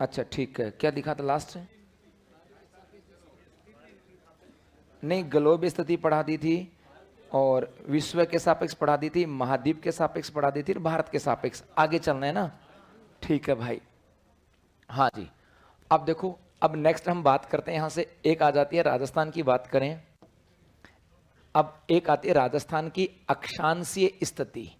अच्छा ठीक है, क्या दिखा था लास्ट से? नहीं, ग्लोब स्थिति पढ़ा दी थी और विश्व के सापेक्ष पढ़ा दी थी, महाद्वीप के सापेक्ष पढ़ा दी थी और भारत के सापेक्ष। आगे चलना है ना? ठीक है भाई। हाँ जी। अब देखो, अब नेक्स्ट हम बात करते हैं, यहां से एक आ जाती है राजस्थान की बात करें। अब एक आती है राजस्थान की अक्षांशीय स्थिति।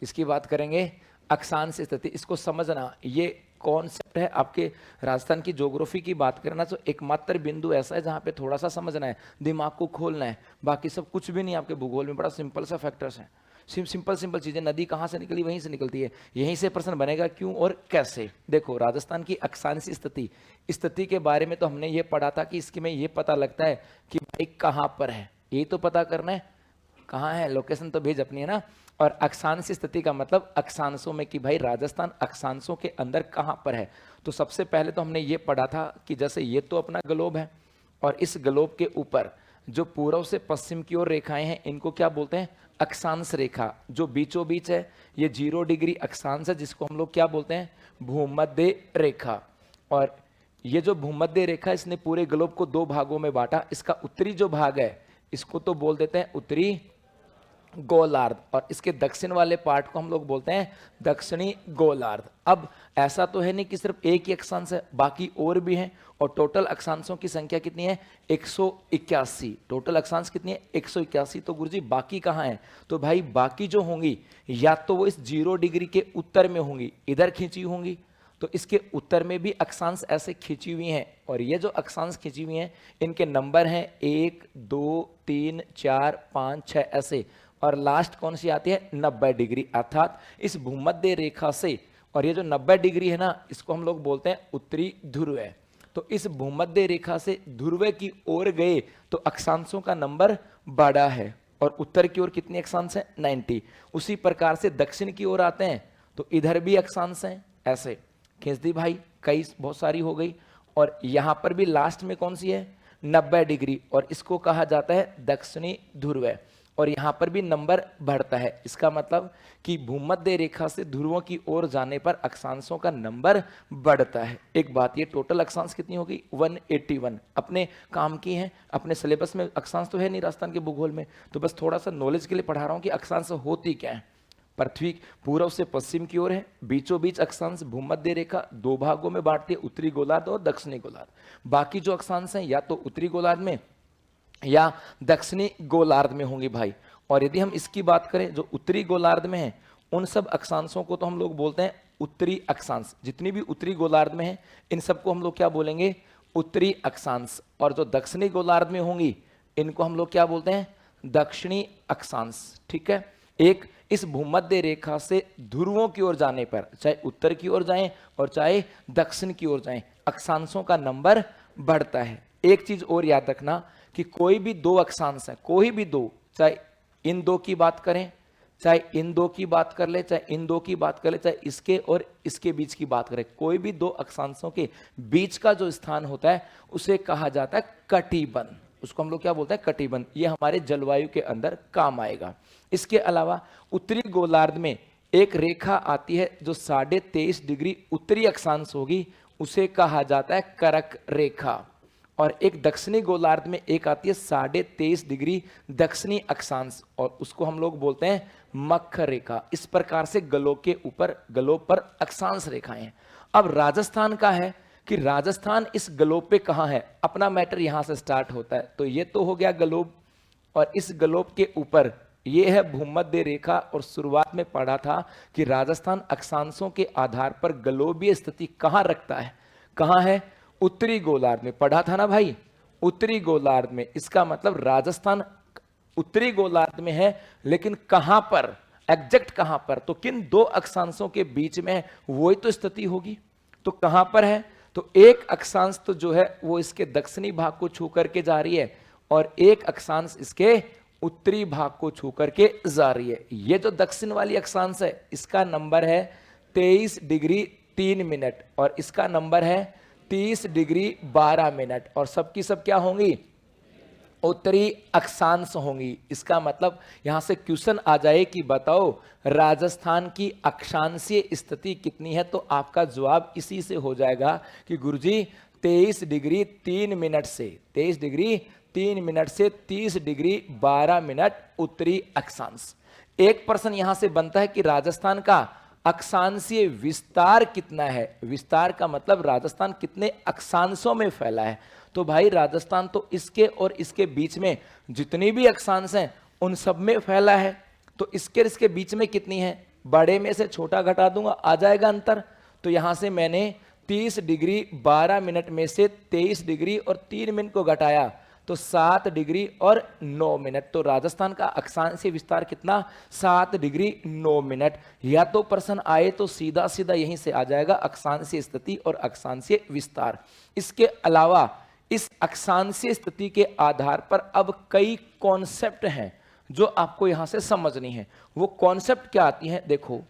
किसकी बात करेंगे? अक्षांशीय स्थिति। इसको समझना, ये कॉन्सेप्ट है आपके राजस्थान की ज्योग्राफी की बात करना, तो एकमात्र बिंदु ऐसा है जहां पे थोड़ा सा समझना है, दिमाग को खोलना है। बाकी सब कुछ भी नहीं, आपके भूगोल में बड़ा सिंपल सा फैक्टर्स है, सिंपल सिंपल चीजें। नदी कहाँ से निकली, वहीं से निकलती है। यहीं से प्रश्न बनेगा क्यों और कैसे। देखो, राजस्थान की अक्षांशीय स्थिति के बारे में तो हमने ये पढ़ा था कि इसके में ये पता लगता है कि भाई कहाँ पर है, यही तो पता करना है कहाँ है, लोकेशन तो भेज अपनी है ना। और अक्षांश स्थिति का मतलब अक्षांशों में कि भाई राजस्थान अक्षांशों के अंदर कहाँ पर है। तो सबसे पहले तो हमने ये पढ़ा था कि जैसे ये तो अपना ग्लोब है और इस ग्लोब के ऊपर जो पूर्व से पश्चिम की ओर रेखाएं हैं, इनको क्या बोलते हैं? अक्षांश रेखा। जो बीचों बीच है ये 0 डिग्री अक्षांश है, जिसको हम लोग क्या बोलते हैं? भूमध्य रेखा। और ये जो भूमध्य रेखा, इसने पूरे ग्लोब को 2 भागों में बांटा। इसका उत्तरी जो भाग है इसको तो बोल देते हैं उत्तरी गोलार्ध, और इसके दक्षिण वाले पार्ट को हम लोग बोलते हैं दक्षिणी गोलार्ध। अब ऐसा तो है नहीं कि सिर्फ एक ही अक्षांश है, बाकी और भी हैं। और टोटल अक्षांशों की संख्या कितनी है? 181। टोटल अक्षांश कितनी है? 181। तो गुरुजी बाकी कहाँ है? तो भाई बाकी जो होंगी या तो वो इस 0 डिग्री के उत्तर में होंगी, इधर खींची होंगी, तो इसके उत्तर में भी अक्षांश ऐसे खींची हुई हैं। और ये जो अक्षांश खींची हुई हैं इनके नंबर हैं 1 2 3 4 5 6 ऐसे। और लास्ट कौन सी आती है? 90 डिग्री, अर्थात इस भूमध्य रेखा से। और ये जो 90 डिग्री है ना, इसको हम लोग बोलते हैं उत्तरी ध्रुव। तो इस भूमध्य रेखा से ध्रुव की ओर गए तो अक्षांशों का नंबर बड़ा है। और उत्तर की ओर कितने अक्षांश हैं? 90। उसी प्रकार से दक्षिण की ओर आते हैं तो इधर भी अक्षांश हैं, ऐसे खींच दी भाई, कई बहुत सारी हो गई। और यहां पर भी लास्ट में कौन सी है? 90 डिग्री, और इसको कहा जाता है दक्षिणी ध्रुव। और यहां पर भी नंबर बढ़ता है। इसका मतलब कि भूमध्य रेखा से ध्रुवों की ओर जाने पर अक्षांशों का नंबर बढ़ता है। एक बात, ये टोटल अक्षांश कितनी होगी? 181। अपने काम की है, अपने सिलेबस में अक्षांश तो है नहीं राजस्थान के भूगोल में, तो बस थोड़ा सा नॉलेज के लिए पढ़ा रहा हूं कि अक्षांश होती क्या है। पृथ्वी पूर्व से पश्चिम की ओर है, बीचों बीच अक्षांश भूमध्य रेखा 2 भागों में बांटती है, उत्तरी गोलार्ध और दक्षिणी गोलार्ध। बाकी जो अक्षांश हैं या तो उत्तरी गोलार्ध में या दक्षिणी गोलार्ध में होंगे भाई। और यदि हम इसकी बात करें जो उत्तरी गोलार्ध में है, उन सब अक्षांशों को तो हम लोग बोलते हैं उत्तरी अक्षांश। जितनी भी उत्तरी गोलार्ध में है इन सबको हम लोग क्या बोलेंगे? उत्तरी अक्षांश। और जो दक्षिणी गोलार्ध में होंगी इनको हम लोग क्या बोलते हैं? दक्षिणी अक्षांश। ठीक है। एक इस भूमध्य रेखा से ध्रुवों की ओर जाने पर, चाहे उत्तर की ओर जाएं और चाहे दक्षिण की ओर जाएं, अक्षांशों का नंबर बढ़ता है। एक चीज और याद रखना कि कोई भी 2 अक्षांश है, कोई भी 2, चाहे इन 2 की बात करें, चाहे इन 2 की बात कर ले, चाहे इन 2 की बात कर ले, चाहे इसके और इसके बीच की बात करें, कोई भी 2 अक्षांशों के बीच का जो स्थान होता है उसे कहा जाता है कटिबंध। उसको हम लोग क्या बोलते हैं? कटिबंध। ये हमारे जलवायु के अंदर काम आएगा। इसके अलावा उत्तरी गोलार्ध में एक रेखा आती है जो 23.5 डिग्री उत्तरी अक्षांश होगी, उसे कहा जाता है करक रेखा। और एक दक्षिणी गोलार्ध में एक आती है 23.5 डिग्री दक्षिणी अक्षांश, और उसको हम लोग बोलते हैं मक्ष रेखा। इस प्रकार से ग्लोब पर अक्षांश रेखाएं हैं। अब राजस्थान का है कि राजस्थान इस ग्लोब पे कहां है? अपना मैटर यहां से स्टार्ट होता है। तो ये तो हो गया ग्लोब, और इस ग्लोब के ऊपर ये है भूमध्य रेखा। और शुरुआत में पढ़ा था कि राजस्थान अक्षांशों के आधार पर ग्लोबीय स्थिति कहां रखता है? कहां है? उत्तरी गोलार्ध में। पढ़ा था ना भाई, उत्तरी गोलार्ध में। इसका मतलब राजस्थान उत्तरी गोलार्ध में है, लेकिन कहां पर, एग्जैक्ट कहां पर? तो किन 2 अक्षांशों के बीच में है, वही तो स्थिति होगी। तो कहां पर है? तो एक अक्षांश तो जो है वो इसके दक्षिणी भाग को छू करके जा रही है, और एक अक्षांश इसके उत्तरी भाग को छू करके जा रही है। ये जो दक्षिण वाली अक्षांश है इसका नंबर है 23 डिग्री 3 मिनट, और इसका नंबर है 30 डिग्री 12 मिनट। और सबकी सब क्या होंगी? उत्तरी अक्षांश होंगी। इसका मतलब यहां से क्वेश्चन आ जाए कि बताओ राजस्थान की अक्षांशीय स्थिति कितनी है, तो आपका जवाब इसी से हो जाएगा कि गुरुजी 23 डिग्री 3 मिनट से 23 डिग्री 3 मिनट से 30 डिग्री 12 मिनट उत्तरी अक्षांश। एक प्रश्न यहां से बनता है कि राजस्थान का अक्षांशीय विस्तार कितना है। विस्तार का मतलब राजस्थान कितने अक्षांशों में फैला है। तो भाई राजस्थान तो इसके और इसके बीच में जितनी भी अक्षांश हैं उन सब में फैला है। तो इसके और इसके बीच में कितनी है, बड़े में से छोटा घटा दूंगा, आ जाएगा अंतर। तो यहां से मैंने 30 डिग्री 12 मिनट में से 23 डिग्री और 3 मिनट को घटाया तो 7 डिग्री और 9 मिनट। तो राजस्थान का अक्षांशीय विस्तार कितना, 7 डिग्री 9 मिनट। या तो प्रश्न आए तो सीधा सीधा यहीं से आ जाएगा अक्षांशीय स्थिति और अक्षांशीय विस्तार। इसके अलावा इस अक्षांशीय स्थिति के आधार पर अब कई कॉन्सेप्ट हैं जो आपको यहां से समझनी है। वो कॉन्सेप्ट क्या आती हैं, देखो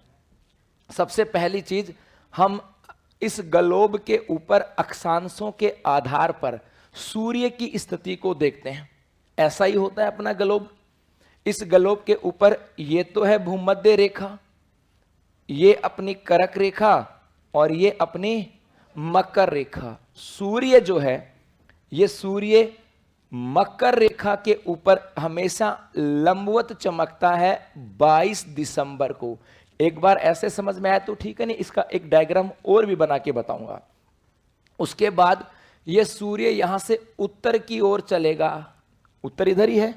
सबसे पहली चीज, हम इस ग्लोब के ऊपर अक्षांशों के आधार पर सूर्य की स्थिति को देखते हैं। ऐसा ही होता है अपना ग्लोब। इस ग्लोब के ऊपर ये तो है भूमध्य रेखा, ये अपनी कर्क रेखा और ये अपनी मकर रेखा। सूर्य जो है ये सूर्य मकर रेखा के ऊपर हमेशा लंबवत चमकता है 22 दिसंबर को। एक बार ऐसे समझ में आया तो ठीक है, नहीं इसका एक डायग्राम और भी बना के बताऊंगा। उसके बाद ये सूर्य यहां से उत्तर की ओर चलेगा, उत्तर इधर ही है,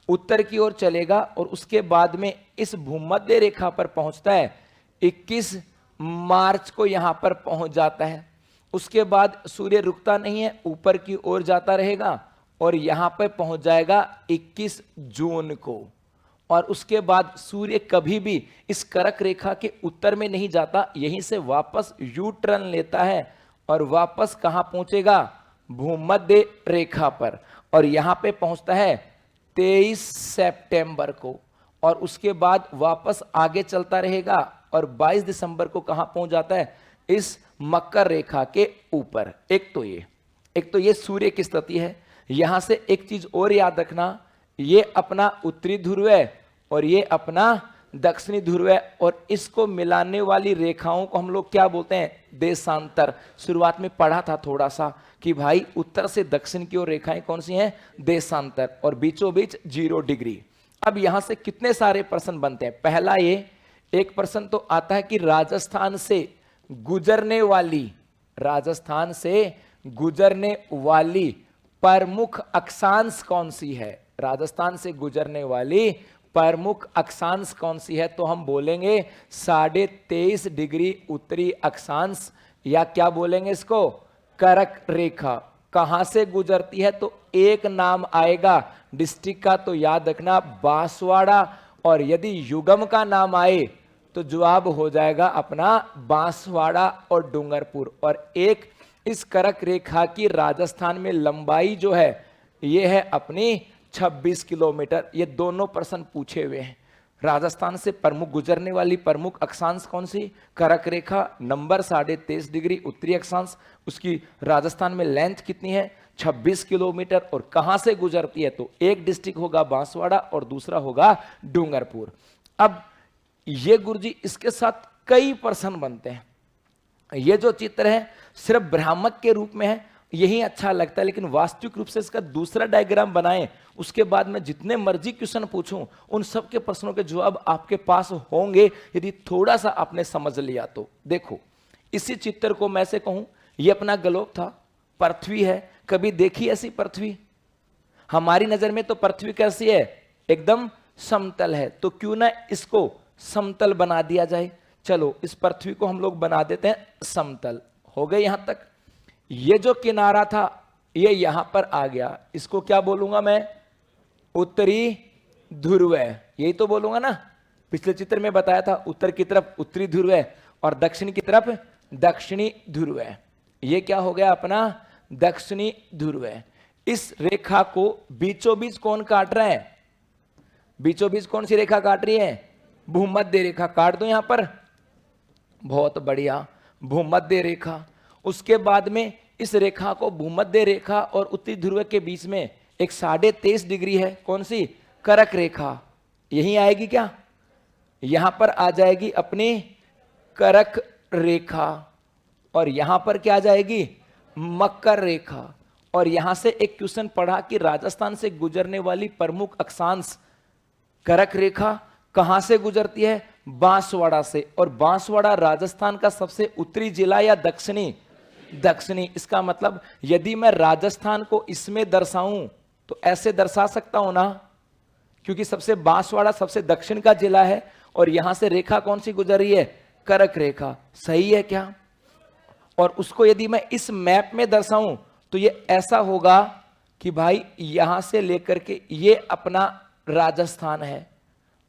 उत्तर की ओर चलेगा और उसके बाद में इस भूमध्य रेखा पर पहुंचता है। 21 मार्च को यहां पर पहुंच जाता है। उसके बाद सूर्य रुकता नहीं है, ऊपर की ओर जाता रहेगा और यहां पर पहुंच जाएगा 21 जून को। और उसके बाद सूर्य कभी भी इस कर्क रेखा के उत्तर में नहीं जाता, यहीं से वापस यू टर्न लेता है और वापस कहां पहुंचेगा, भूमध्य रेखा पर, और यहां पे पहुंचता है 23 सितंबर को। और उसके बाद वापस आगे चलता रहेगा और 22 दिसंबर को कहां पहुंच जाता है, इस मकर रेखा के ऊपर। एक तो ये सूर्य की स्थिति है। यहां से एक चीज और याद रखना, ये अपना उत्तरी ध्रुव है और ये अपना दक्षिणी ध्रुव है, और इसको मिलाने वाली रेखाओं को हम लोग क्या बोलते हैं, देशांतर। शुरुआत में पढ़ा था थोड़ा सा कि भाई उत्तर से दक्षिण की ओर रेखाएं कौन सी हैं, देशांतर, और बीचों बीच 0 डिग्री। अब यहां से कितने सारे प्रश्न बनते हैं। पहला ये एक प्रश्न तो आता है कि राजस्थान से गुजरने वाली प्रमुख अक्षांश कौन सी है। राजस्थान से गुजरने वाली प्रमुख अक्षांश कौन सी है, तो हम बोलेंगे 23.5 डिग्री उत्तरी अक्षांश, या क्या बोलेंगे इसको, कर्क रेखा। कहां से गुजरती है, तो एक नाम आएगा डिस्ट्रिक्ट का, तो याद रखना बांसवाड़ा, और यदि युगम का नाम आए तो जवाब हो जाएगा अपना बांसवाड़ा और डूंगरपुर। और एक इस कर्क रेखा की राजस्थान में लंबाई जो है ये है अपनी 26 किलोमीटर। ये दोनों प्रश्न पूछे हुए हैं। राजस्थान से प्रमुख गुजरने वाली प्रमुख अक्षांश कौन सी, कर्क रेखा, नंबर 23.5 डिग्री उत्तरी अक्षांश, उसकी राजस्थान में लेंथ कितनी है, 26 किलोमीटर, और कहां से गुजरती है, तो एक डिस्ट्रिक्ट होगा बांसवाड़ा और दूसरा होगा डूंगरपुर। अब ये गुरुजी इसके साथ कई प्रश्न बनते हैं। ये जो चित्र है सिर्फ भ्रामक के रूप में है, यही अच्छा लगता है, लेकिन वास्तविक रूप से इसका दूसरा डायग्राम बनाएं, उसके बाद में जितने मर्जी क्वेश्चन पूछूं उन सब के प्रश्नों के जवाब आपके पास होंगे, यदि थोड़ा सा आपने समझ लिया तो। देखो इसी चित्र को मैं से कहूं, ये अपना ग्लोब था, पृथ्वी है। कभी देखी ऐसी पृथ्वी? हमारी नजर में तो पृथ्वी कैसी है, एकदम समतल है। तो क्यों ना इसको समतल बना दिया जाए। चलो इस पृथ्वी को हम लोग बना देते हैं समतल। हो गए यहां तक। ये जो किनारा था ये यहां पर आ गया, इसको क्या बोलूंगा मैं, उत्तरी ध्रुव है, यही तो बोलूंगा ना। पिछले चित्र में बताया था उत्तर की तरफ उत्तरी ध्रुव है और दक्षिण की तरफ दक्षिणी ध्रुव है। ये क्या हो गया अपना दक्षिणी ध्रुव है। इस रेखा को बीचों बीच कौन काट रहा है, बीचों बीच कौन सी रेखा काट रही है, भूमध्य रेखा। काट दो यहां पर, बहुत बढ़िया, भूमध्य रेखा। उसके बाद में इस रेखा को भूमध्य रेखा और उत्तरी ध्रुव के बीच में एक 23.5 डिग्री है, कौन सी? कर्क रेखा। यही आएगी क्या? यहां पर आ जाएगी अपनी कर्क रेखा, और यहां पर क्या आ जाएगी? मकर रेखा। और यहां से एक क्वेश्चन पढ़ा कि राजस्थान से गुजरने वाली प्रमुख अक्षांश कर्क रेखा कहां से गुजरती है? बांसवाड़ा से। और बांसवाड़ा राजस्थान का सबसे उत्तरी जिला या दक्षिणी? दक्षिणी। इसका मतलब यदि मैं राजस्थान को इसमें दर्शाऊं तो ऐसे दर्शा सकता हूं ना, क्योंकि सबसे बांसवाड़ा सबसे दक्षिण का जिला है, और यहां से रेखा कौन सी गुजर रही है? कर्क रेखा। सही है क्या? और उसको यदि मैं इस मैप में दर्शाऊं तो ये ऐसा होगा कि भाई यहां से लेकर के ये अपना राजस्थान है,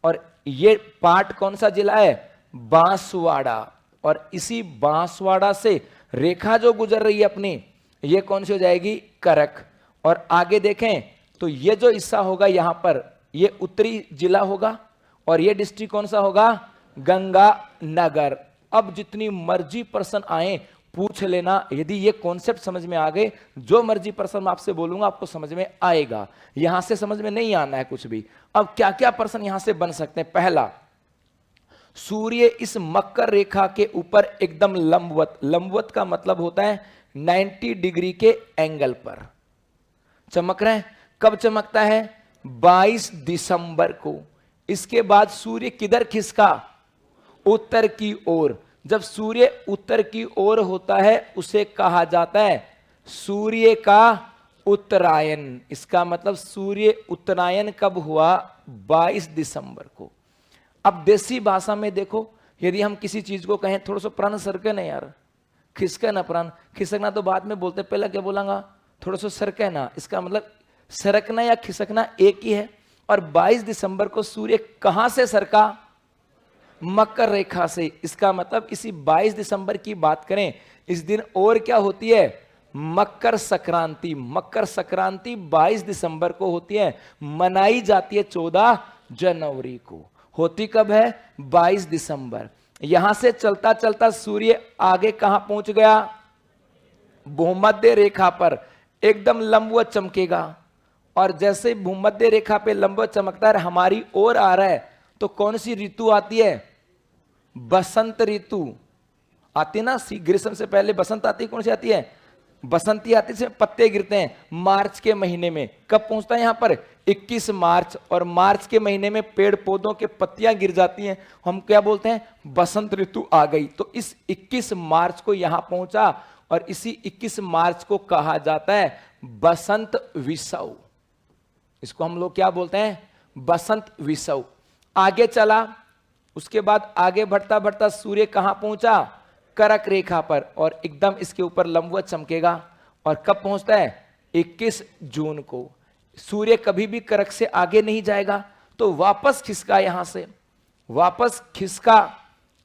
और ये पार्ट कौन सा जिला है? बांसवाड़ा। और इसी बांसवाड़ा से रेखा जो गुजर रही है अपनी, ये कौन सी हो जाएगी? कर्क। और आगे देखें तो ये जो हिस्सा होगा यहां पर, ये उत्तरी जिला होगा, और ये डिस्ट्रिक्ट कौन सा होगा? गंगानगर। अब जितनी मर्जी पर्सन आए पूछ लेना, यदि ये कॉन्सेप्ट समझ में आ गए, जो मर्जी पर्सन मैं आपसे बोलूंगा आपको समझ में आएगा। यहां से समझ में नहीं आना है कुछ भी। अब क्या क्या पर्सन यहां से बन सकते हैं? पहला, सूर्य इस मकर रेखा के ऊपर एकदम लंबवत, लंबवत का मतलब होता है 90 डिग्री के एंगल पर चमक रहे हैं। कब चमकता है? 22 दिसंबर को। इसके बाद सूर्य किधर खिसका? उत्तर की ओर। जब सूर्य उत्तर की ओर होता है उसे कहा जाता है सूर्य का उत्तरायण। इसका मतलब सूर्य उत्तरायण कब हुआ? 22 दिसंबर को। अब देसी भाषा में देखो, यदि हम किसी चीज को कहें थोड़ा सा प्राण सरके ना यार, खिसके ना प्राण, खिसकना तो बाद में बोलते, पहले क्या बोलांगा? थोड़ा सा सरके ना। इसका मतलब सरकना या खिसकना एक ही है। और 22 दिसंबर को सूर्य कहां से सरका? मकर रेखा से। इसका मतलब इसी 22 दिसंबर की बात करें, इस दिन और क्या होती है? मकर संक्रांति। मकर संक्रांति 22 दिसंबर को होती है, मनाई जाती है 14 जनवरी को। होती कब है? 22 दिसंबर। यहां से चलता चलता सूर्य आगे कहां पहुंच गया? भूमध्य रेखा पर एकदम लंबवत चमकेगा। और जैसे भूमध्य रेखा पे लंबवत चमकता है, हमारी ओर आ रहा है, तो कौन सी ऋतु आती है? बसंत ऋतु आती ना। ग्रीष्म से पहले बसंत आती है। कौन सी आती है? बसंती आती है, पत्ते गिरते हैं मार्च के महीने में। कब पहुंचता है यहां पर? 21 मार्च। और मार्च के महीने में पेड़ पौधों के पत्तियां गिर जाती हैं, हम क्या बोलते हैं? बसंत ऋतु आ गई। तो इस 21 मार्च को यहां पहुंचा, और इसी 21 मार्च को कहा जाता है बसंत विषव। इसको हम लोग क्या बोलते हैं? बसंत विषव। आगे चला, उसके बाद आगे बढ़ता बढ़ता सूर्य कहां पहुंचा? कर्क रेखा पर, और एकदम इसके ऊपर लंबवत चमकेगा। और कब पहुंचता है? 21 जून को। सूर्य कभी भी कर्क से आगे नहीं जाएगा, तो वापस खिसका। यहां से वापस खिसका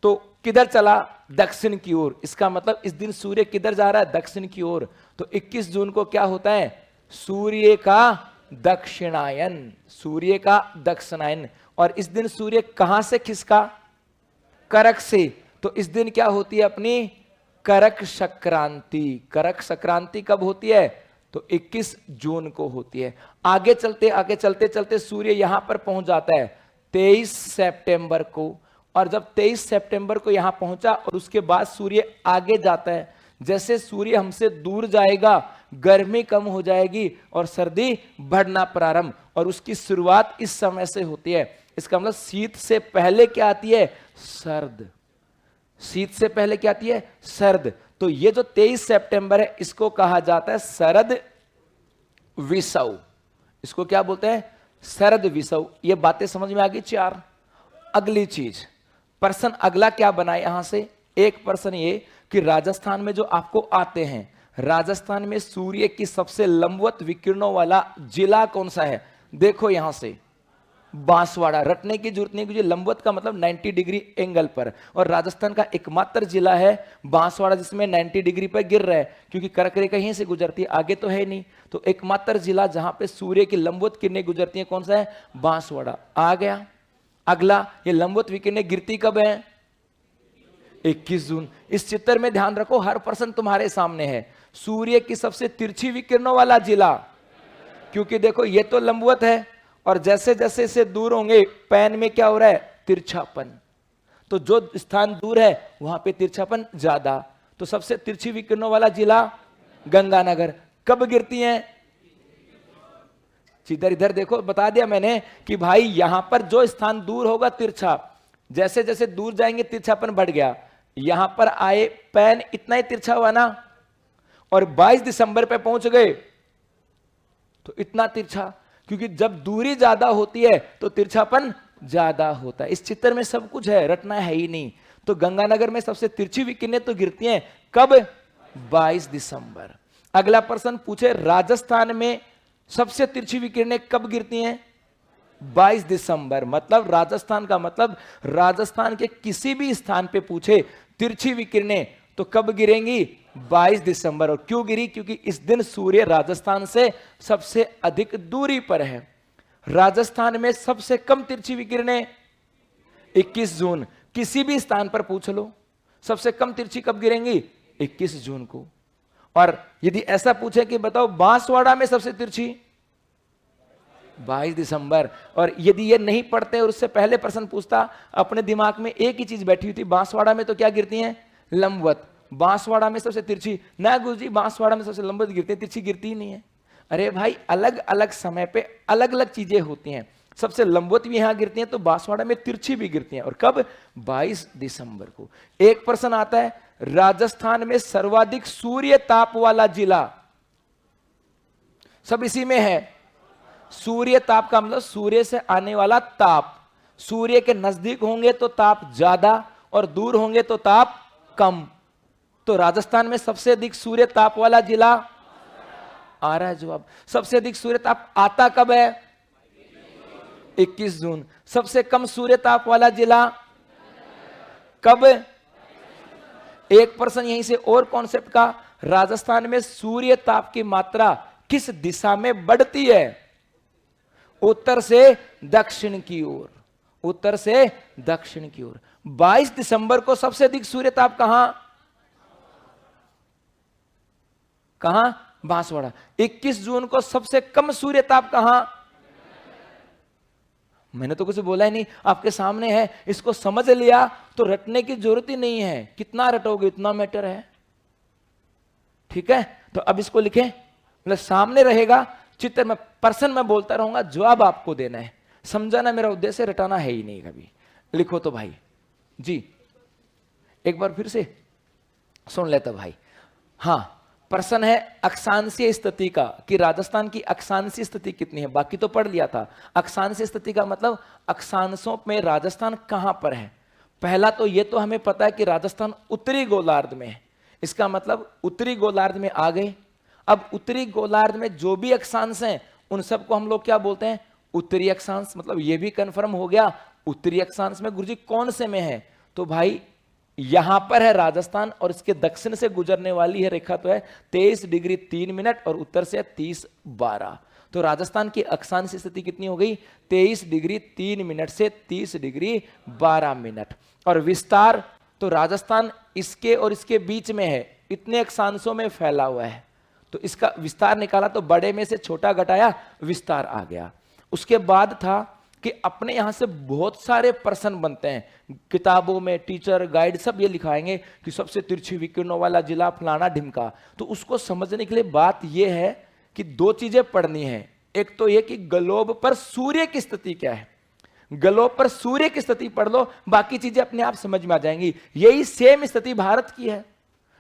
तो किधर चला? दक्षिण की ओर। इसका मतलब इस दिन सूर्य किधर जा रहा है? दक्षिण की ओर। तो 21 जून को क्या होता है? सूर्य का दक्षिणायन। सूर्य का दक्षिणायन। और इस दिन सूर्य कहां से खिसका? कर्क से। तो इस दिन क्या होती है अपनी? कर्क संक्रांति। कर्क संक्रांति कब होती है? तो 21 जून को होती है। आगे चलते चलते सूर्य यहां पर पहुंच जाता है 23 सितंबर को। और जब 23 सितंबर को यहां पहुंचा, और उसके बाद सूर्य आगे जाता है, जैसे सूर्य हमसे दूर जाएगा गर्मी कम हो जाएगी और सर्दी बढ़ना प्रारंभ। और उसकी शुरुआत इस समय से होती है। इसका मतलब शीत से पहले क्या आती है? सर्द। शीत से पहले क्या आती है? सर्द। तो ये जो 23 सितंबर है, इसको कहा जाता है शरद विषव। इसको क्या बोलते हैं? शरद विषव। ये बातें समझ में आ गई 4। अगली चीज, पर्सन अगला क्या बनाए यहां से? एक पर्सन ये कि राजस्थान में जो आपको आते हैं, राजस्थान में सूर्य की सबसे लंबवत विकिरणों वाला जिला कौन सा है? देखो यहां से बांसवाड़ा। रटने की जरूरत नहीं, क्योंकि लंबवत का मतलब 90 डिग्री एंगल पर, और राजस्थान का एकमात्र जिला है बांसवाड़ा जिसमें 90 डिग्री पर गिर रहा है, क्योंकि कर्क रेखा यहीं से गुजरती है, आगे तो है नहीं। तो एकमात्र जिला जहां पे सूर्य की लंबवत किरणें गुजरती हैं कौन सा है? बांसवाड़ा। आ गया अगला, ये लंबवत विकिरणें गिरती कब है? 21 जून। इस चित्र में ध्यान रखो, हर पर्सन तुम्हारे सामने है। सूर्य की सबसे तिरछी विकिरणों वाला जिला क्योंकि देखो ये तो लंबवत है और जैसे जैसे इसे दूर होंगे पैन में क्या हो रहा है, तिरछापन। तो जो स्थान दूर है वहां पे तिरछापन ज्यादा। तो सबसे तिरछी विकिरणों वाला जिला गंगानगर। कब गिरती हैं? इधर इधर देखो, बता दिया मैंने कि भाई यहां पर जो स्थान दूर होगा तिरछा, जैसे जैसे दूर जाएंगे तिरछापन बढ़ गया। यहां पर आए पैन इतना ही तिरछा हुआ ना, और 22 दिसंबर पे पहुंच गए तो इतना तिरछा, क्योंकि जब दूरी ज्यादा होती है तो तिरछापन ज्यादा होता है। इस चित्र में सब कुछ है, रटना है ही नहीं। तो गंगानगर में सबसे तिरछी विकिरणें तो गिरती हैं कब? 22 दिसंबर। अगला प्रश्न पूछे, राजस्थान में सबसे तिरछी विकिरणें कब गिरती हैं? 22 दिसंबर। मतलब राजस्थान का मतलब राजस्थान के किसी भी स्थान पे पूछे तिरछी विकिरणें तो कब गिरेंगी? 22 दिसंबर। और क्यों गिरी? क्योंकि इस दिन सूर्य राजस्थान से सबसे अधिक दूरी पर है। राजस्थान में सबसे कम तिरछी विकिरणें 21 जून। किसी भी स्थान पर पूछ लो सबसे कम तिरछी कब गिरेंगी? 21 जून को। और यदि ऐसा पूछे कि बताओ बांसवाड़ा में सबसे तिरछी, 22 दिसंबर। और यदि ये नहीं पढ़ते और उससे पहले प्रश्न पूछता, अपने दिमाग में एक ही चीज बैठी हुई थी, बांसवाड़ा में तो क्या गिरती हैं? लंबवत। बांसवाड़ा में सबसे तिरछी ना गुरुजी, बांसवाड़ा में सबसे लंबवत गिरती है, तिरछी गिरती ही नहीं है। अरे भाई अलग अलग समय पे अलग अलग चीजें होती हैं। सबसे लंबवत भी यहां गिरती हैं तो बांसवाड़ा में तिरछी भी गिरती हैं। और कब? 22 दिसंबर को। एक प्रश्न आता है, राजस्थान में सर्वाधिक सूर्य ताप वाला जिला, सब इसी में है। सूर्य ताप का मतलब सूर्य से आने वाला ताप। सूर्य के नजदीक होंगे तो ताप ज्यादा और दूर होंगे तो ताप कम। तो राजस्थान में सबसे अधिक सूर्य ताप वाला जिला आ रहा है जवाब। सबसे अधिक सूर्य ताप आता कब है? 21 जून। सबसे कम सूर्य ताप वाला जिला कब? एक प्रश्न यहीं से और कॉन्सेप्ट का, राजस्थान में सूर्य ताप की मात्रा किस दिशा में बढ़ती है? उत्तर से दक्षिण की ओर। उत्तर से दक्षिण की ओर। 22 दिसंबर को सबसे अधिक सूर्य ताप कहां? कहां? बांसवाड़ा। 21 जून को सबसे कम सूर्य ताप कहां? मैंने तो कुछ बोला ही नहीं, आपके सामने है। इसको समझ लिया तो रटने की जरूरत ही नहीं है। कितना रटोगे इतना मैटर है। ठीक है, तो अब इसको लिखें, मतलब सामने रहेगा चित्र में, पर्सन में बोलता रहूंगा, जवाब आपको देना है। समझाना मेरा उद्देश्य, रटाना है ही नहीं कभी। लिखो तो भाई जी, एक बार फिर से सुन लेता भाई। हाँ, प्रश्न है अक्षांशीय स्थिति का, कि राजस्थान की अक्षांशीय स्थिति कितनी है। बाकी तो पढ़ लिया था। अक्षांशीय स्थिति का मतलब अक्षांशों में राजस्थान कहां पर है। पहला तो ये तो हमें पता है कि राजस्थान उत्तरी गोलार्ध में है। इसका मतलब उत्तरी गोलार्ध में आ गए। अब उत्तरी गोलार्ध में जो भी अक्षांश हैं उन सबको हम लोग क्या बोलते हैं? उत्तरी अक्षांश। मतलब ये भी कंफर्म हो गया उत्तरी अक्षांश में गुरुजी कौन से में है? तो भाई यहां पर है राजस्थान, और इसके दक्षिण से गुजरने वाली है रेखा तो है 23 डिग्री 3 मिनट और उत्तर से 30-12। तो राजस्थान की अक्षांश स्थिति कितनी हो गई? 23 डिग्री 3 मिनट से 30 डिग्री 12 मिनट। और विस्तार तो राजस्थान इसके और इसके बीच में है, इतने अक्षांशों में फैला हुआ है। तो इसका विस्तार निकाला तो बड़े में से छोटा घटाया, विस्तार आ गया। उसके बाद था कि अपने यहां से बहुत सारे प्रश्न बनते हैं किताबों में, टीचर गाइड सब ये लिखाएंगे कि सबसे तिरछी विकिरणों वाला जिला फलाना ढिमका। तो उसको समझने के लिए बात यह है कि दो चीजें पढ़नी है। एक तो यह कि ग्लोब पर सूर्य की स्थिति क्या है। ग्लोब पर सूर्य की स्थिति पढ़ लो, बाकी चीजें अपने आप समझ में आ जाएंगी। यही सेम स्थिति भारत की है।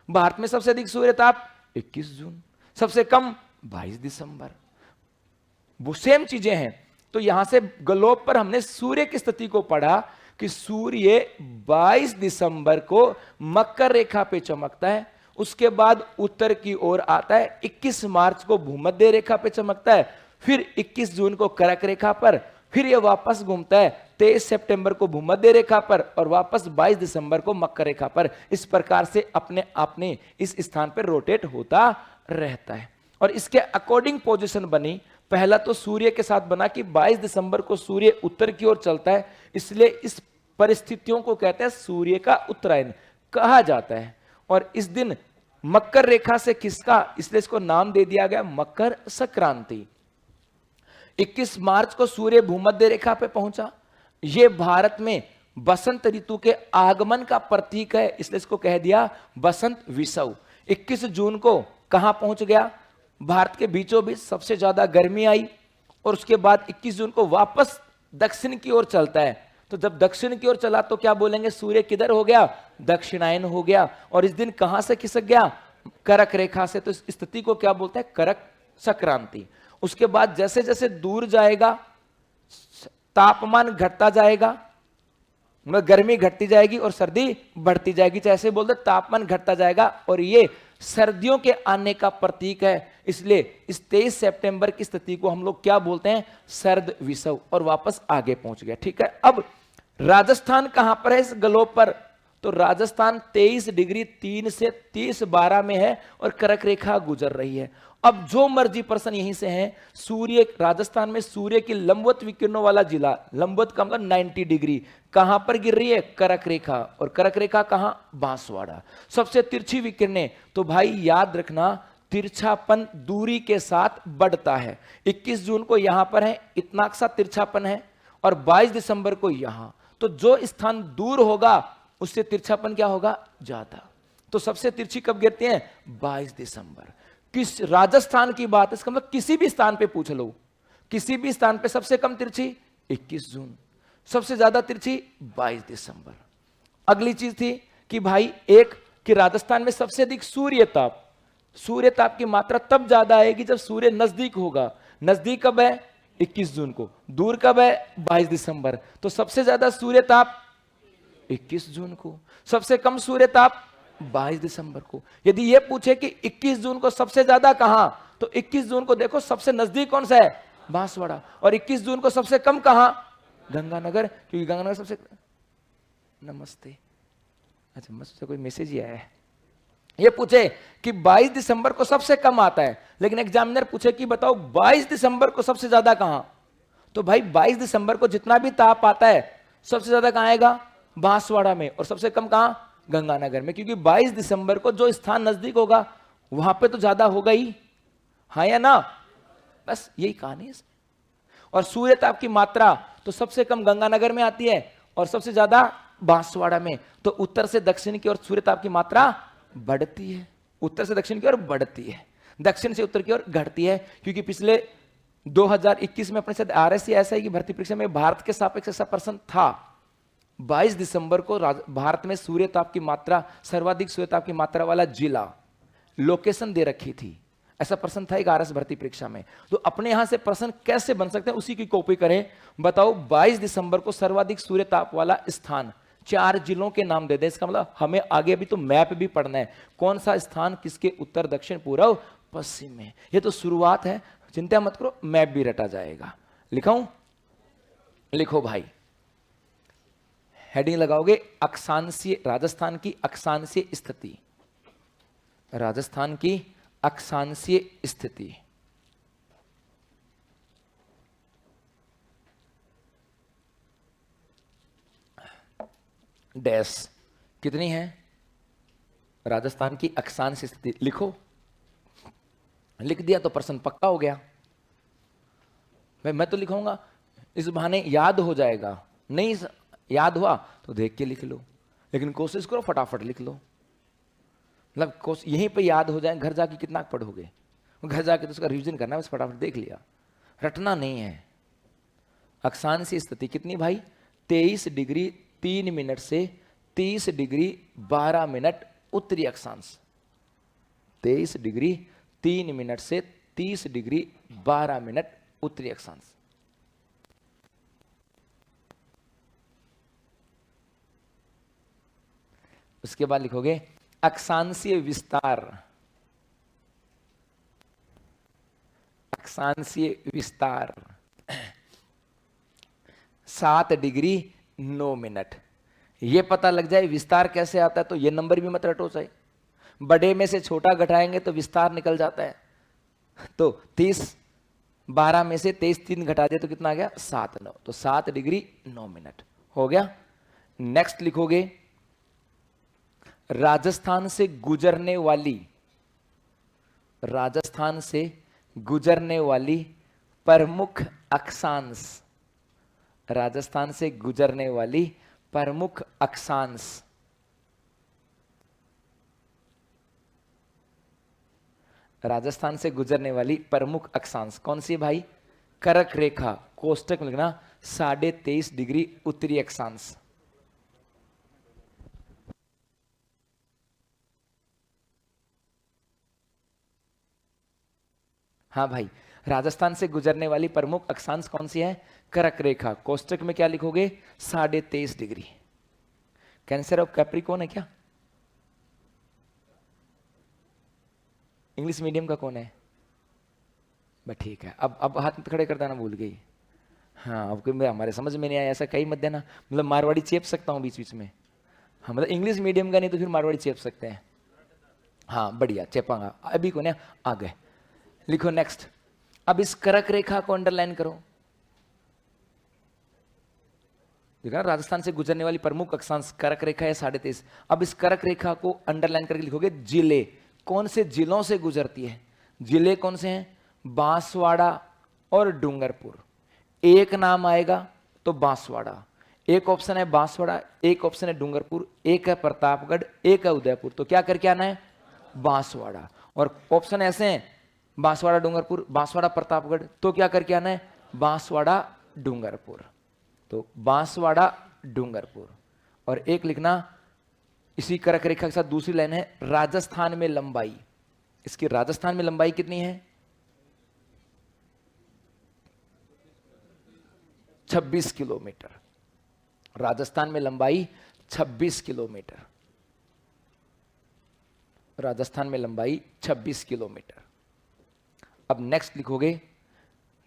भारत में सबसे अधिक सूर्य ताप 21 जून, सबसे कम 22 दिसंबर। वो सेम चीजें हैं। तो यहां से ग्लोब पर हमने सूर्य की स्थिति को पढ़ा कि सूर्य 22 दिसंबर को मकर रेखा पे चमकता है। उसके बाद उत्तर की ओर आता है, 21 मार्च को भूमध्य रेखा पे चमकता है, फिर 21 जून को कर्क रेखा पर, फिर यह वापस घूमता है 23 सितंबर को भूमध्य रेखा पर और वापस 22 दिसंबर को मकर रेखा पर। इस प्रकार से अपने इस स्थान पर रोटेट होता रहता है। और इसके अकॉर्डिंग पोजीशन बनी। पहला तो सूर्य के साथ बना कि 22 दिसंबर को सूर्य उत्तर की ओर चलता है, इसलिए इस परिस्थितियों को कहते हैं सूर्य का उत्तरायण कहा जाता है। और इस दिन मकर रेखा से खिसका, इसलिए इसको नाम दे दिया गया मकर संक्रांति। 21 मार्च को सूर्य भूमध्य रेखा पे पहुंचा। यह भारत में बसंत ऋतु के आगमन का प्रतीक है, इसलिए इसको कह दिया बसंत विषुव। 21 जून को कहां पहुंच गया? भारत के बीचों बीच सबसे ज्यादा गर्मी आई और उसके बाद 21 जून को वापस दक्षिण की ओर चलता है। तो जब दक्षिण की ओर चला तो क्या बोलेंगे? सूर्य किधर हो गया? दक्षिणायन हो गया। और इस दिन कहां से खिसक गया? करक रेखा से। तो इस स्थिति को क्या बोलते हैं? करक संक्रांति। उसके बाद जैसे जैसे दूर जाएगा तापमान घटता जाएगा, गर्मी घटती जाएगी और सर्दी बढ़ती जाएगी। जैसे बोलते तापमान घटता जाएगा और ये सर्दियों के आने का प्रतीक है। इसलिए इस 23 सितंबर की स्थिति को हम लोग क्या बोलते हैं? सर्द विषुव। और वापस आगे पहुंच गया। ठीक है, अब राजस्थान कहां पर है इस ग्लोब पर? तो राजस्थान 23 डिग्री 3 से 30-12 में है और कर्क रेखा गुजर रही है। अब जो मर्जी पर्सन यहीं से है, सूर्य राजस्थान में सूर्य की लंबवत विकिरणों वाला जिला, लंबवत का मतलब 90 डिग्री, कहां पर गिर रही है? कर्क रेखा। और कर्क रेखा कहां? बांसवाड़ा। सबसे तिरछी विकिरणें, तो भाई याद रखना तिरछापन दूरी के साथ बढ़ता है। 21 जून को यहां पर है, इतना सा तिरछापन है, और 22 दिसंबर को यहां। तो जो स्थान दूर होगा उससे तिरछापन क्या होगा? ज्यादा। तो सबसे तिरछी कब गिरती है? 22 दिसंबर। किस राजस्थान की बात है, इसका मतलब किसी भी स्थान पे पूछ लो, किसी भी स्थान पे सबसे कम तिरछी 21 जून, सबसे ज्यादा तिरछी 22 दिसंबर। अगली चीज थी कि भाई एक कि राजस्थान में सबसे अधिक सूर्य ताप की मात्रा तब ज्यादा आएगी जब सूर्य नजदीक होगा। नजदीक कब है? 21 जून को। दूर कब है? 22 दिसंबर। तो सबसे ज्यादा सूर्य ताप 21 जून को, सबसे कम सूर्य ताप 22 दिसंबर को। यदि यह पूछे कि 21 जून को सबसे ज्यादा कहां, तो 21 जून को देखो सबसे नजदीक कौन सा है? बांसवाड़ा। और 21 जून को सबसे कम कहां? गंगानगर, क्योंकि गंगानगर सबसे। नमस्ते। अच्छा, मुझसे कोई मैसेज ही आया है। ये पूछे कि 22 दिसंबर को सबसे कम आता है, लेकिन एग्जामिनर पूछे कि बताओ 22 दिसंबर को सबसे ज्यादा कहां, तो भाई 22 दिसंबर को जितना भी ताप आता है सबसे ज्यादा कहां आएगा? बांसवाड़ा में। और सबसे कम कहां? गंगानगर में। क्योंकि 22 दिसंबर को जो स्थान नजदीक होगा वहां पे तो ज्यादा होगा ही, हाँ या ना? बस यही कहानी है। और सूर्य ताप की मात्रा तो सबसे कम गंगानगर में आती है और सबसे ज्यादा बांसवाड़ा में। तो उत्तर से दक्षिण की ओर सूर्य ताप की मात्रा बढ़ती है, उत्तर से दक्षिण की ओर बढ़ती है, दक्षिण से उत्तर की ओर घटती है। क्योंकि पिछले 2021 में अपने साथ RSC ऐसा है कि भर्ती परीक्षा में भारत के सापेक्ष ऐसा प्रश्न था। 22 दिसंबर को भारत में सूर्य ताप की मात्रा, सर्वाधिक सूर्य ताप की मात्रा वाला जिला, लोकेशन दे रखी थी। ऐसा प्रश्न था एक RS भर्ती परीक्षा में। तो अपने यहां से प्रश्न कैसे बन सकते हैं उसी की कॉपी करें। बताओ 22 दिसंबर को सर्वाधिक सूर्य ताप वाला स्थान, 4 जिलों के नाम दे दें। इसका मतलब हमें आगे अभी तो मैप भी पढ़ना है, कौन सा स्थान किसके उत्तर दक्षिण पूर्व पश्चिम में। ये तो शुरुआत है, चिंता मत करो, मैप भी रटा जाएगा। लिखाऊं? लिखो भाई, हेडिंग लगाओगे अक्षांशीय, राजस्थान की अक्षांशीय स्थिति, राजस्थान की अक्षांशीय स्थिति। डैश कितनी है? राजस्थान की अक्षांशीय स्थिति लिखो। लिख दिया तो प्रश्न पक्का हो गया। मैं तो लिखूंगा, इस बहाने याद हो जाएगा। नहीं याद हुआ तो देख के लिख लो, लेकिन कोशिश करो फटाफट लिख लो। मतलब यहीं पे याद हो जाए, घर जाके कितना पढ़ोगे, घर जाके तो उसका रिवीजन करना है, बस फटाफट देख लिया, रटना नहीं है। अक्षांशीय स्थिति कितनी भाई? 23 डिग्री 3 मिनट से 30 डिग्री 12 मिनट उत्तरी अक्षांश, 23 डिग्री 3 मिनट से 30 डिग्री 12 मिनट उत्तरी अक्षांश। उसके बाद लिखोगे अक्षांशीय विस्तार, अक्षांशीय विस्तार 7 डिग्री 9 मिनट। ये पता लग जाए विस्तार कैसे आता है तो ये नंबर भी मत रटो चाहिए, बड़े में से छोटा घटाएंगे तो विस्तार निकल जाता है। तो 30 12 में से 23 3 घटा दिया तो कितना आ गया? 7 9, तो 7 डिग्री 9 मिनट हो गया। नेक्स्ट लिखोगे राजस्थान से गुजरने वाली, राजस्थान से गुजरने वाली प्रमुख अक्षांश, राजस्थान से गुजरने वाली प्रमुख अक्षांश, राजस्थान से गुजरने वाली प्रमुख अक्षांश कौन सी है भाई? कर्क रेखा, कोष्टक में लिखना 23.5 डिग्री उत्तरी अक्षांश। हाँ भाई, राजस्थान से गुजरने वाली प्रमुख अक्षांश कौन सी है? कर्क रेखा, कोष्टक में क्या लिखोगे? 23.5 डिग्री। कैंसर ऑफ कैप्रिकॉर्न है क्या? इंग्लिश मीडियम का कौन है? बस ठीक है, अब हाथ में खड़े कर देना, भूल गई। हाँ, अब कोई हमारे समझ में नहीं आया ऐसा कहीं मत देना, मतलब मारवाड़ी चेप सकता हूँ बीच बीच में। हाँ, मतलब इंग्लिश मीडियम का नहीं तो फिर मारवाड़ी चेप सकते हैं। हाँ बढ़िया, चेपांगा अभी को ना, आ गए। लिखो नेक्स्ट। अब इस कर्क रेखा को अंडरलाइन करो। देखा, राजस्थान से गुजरने वाली प्रमुख अक्षांश कर्क रेखा है 23.5। अब इस कर्क रेखा को अंडरलाइन करके लिखोगे जिले। कौन से जिलों से गुजरती है? जिले कौन से हैं? बांसवाड़ा और डूंगरपुर। एक नाम आएगा तो बांसवाड़ा, एक ऑप्शन है बांसवाड़ा, एक ऑप्शन है डूंगरपुर, एक है प्रतापगढ़, एक है उदयपुर। तो क्या करके आना है? बांसवाड़ा। और ऑप्शन ऐसे हैं बांसवाड़ा डूंगरपुर, बांसवाड़ा प्रतापगढ़, तो क्या करके आना है? बांसवाड़ा डूंगरपुर। तो बांसवाड़ा डूंगरपुर। और एक लिखना इसी कर्क रेखा के साथ दूसरी लाइन है राजस्थान में लंबाई। इसकी राजस्थान में लंबाई कितनी है? 26 किलोमीटर। राजस्थान में लंबाई 26 किलोमीटर। राजस्थान में लंबाई 26 किलोमीटर। अब नेक्स्ट लिखोगे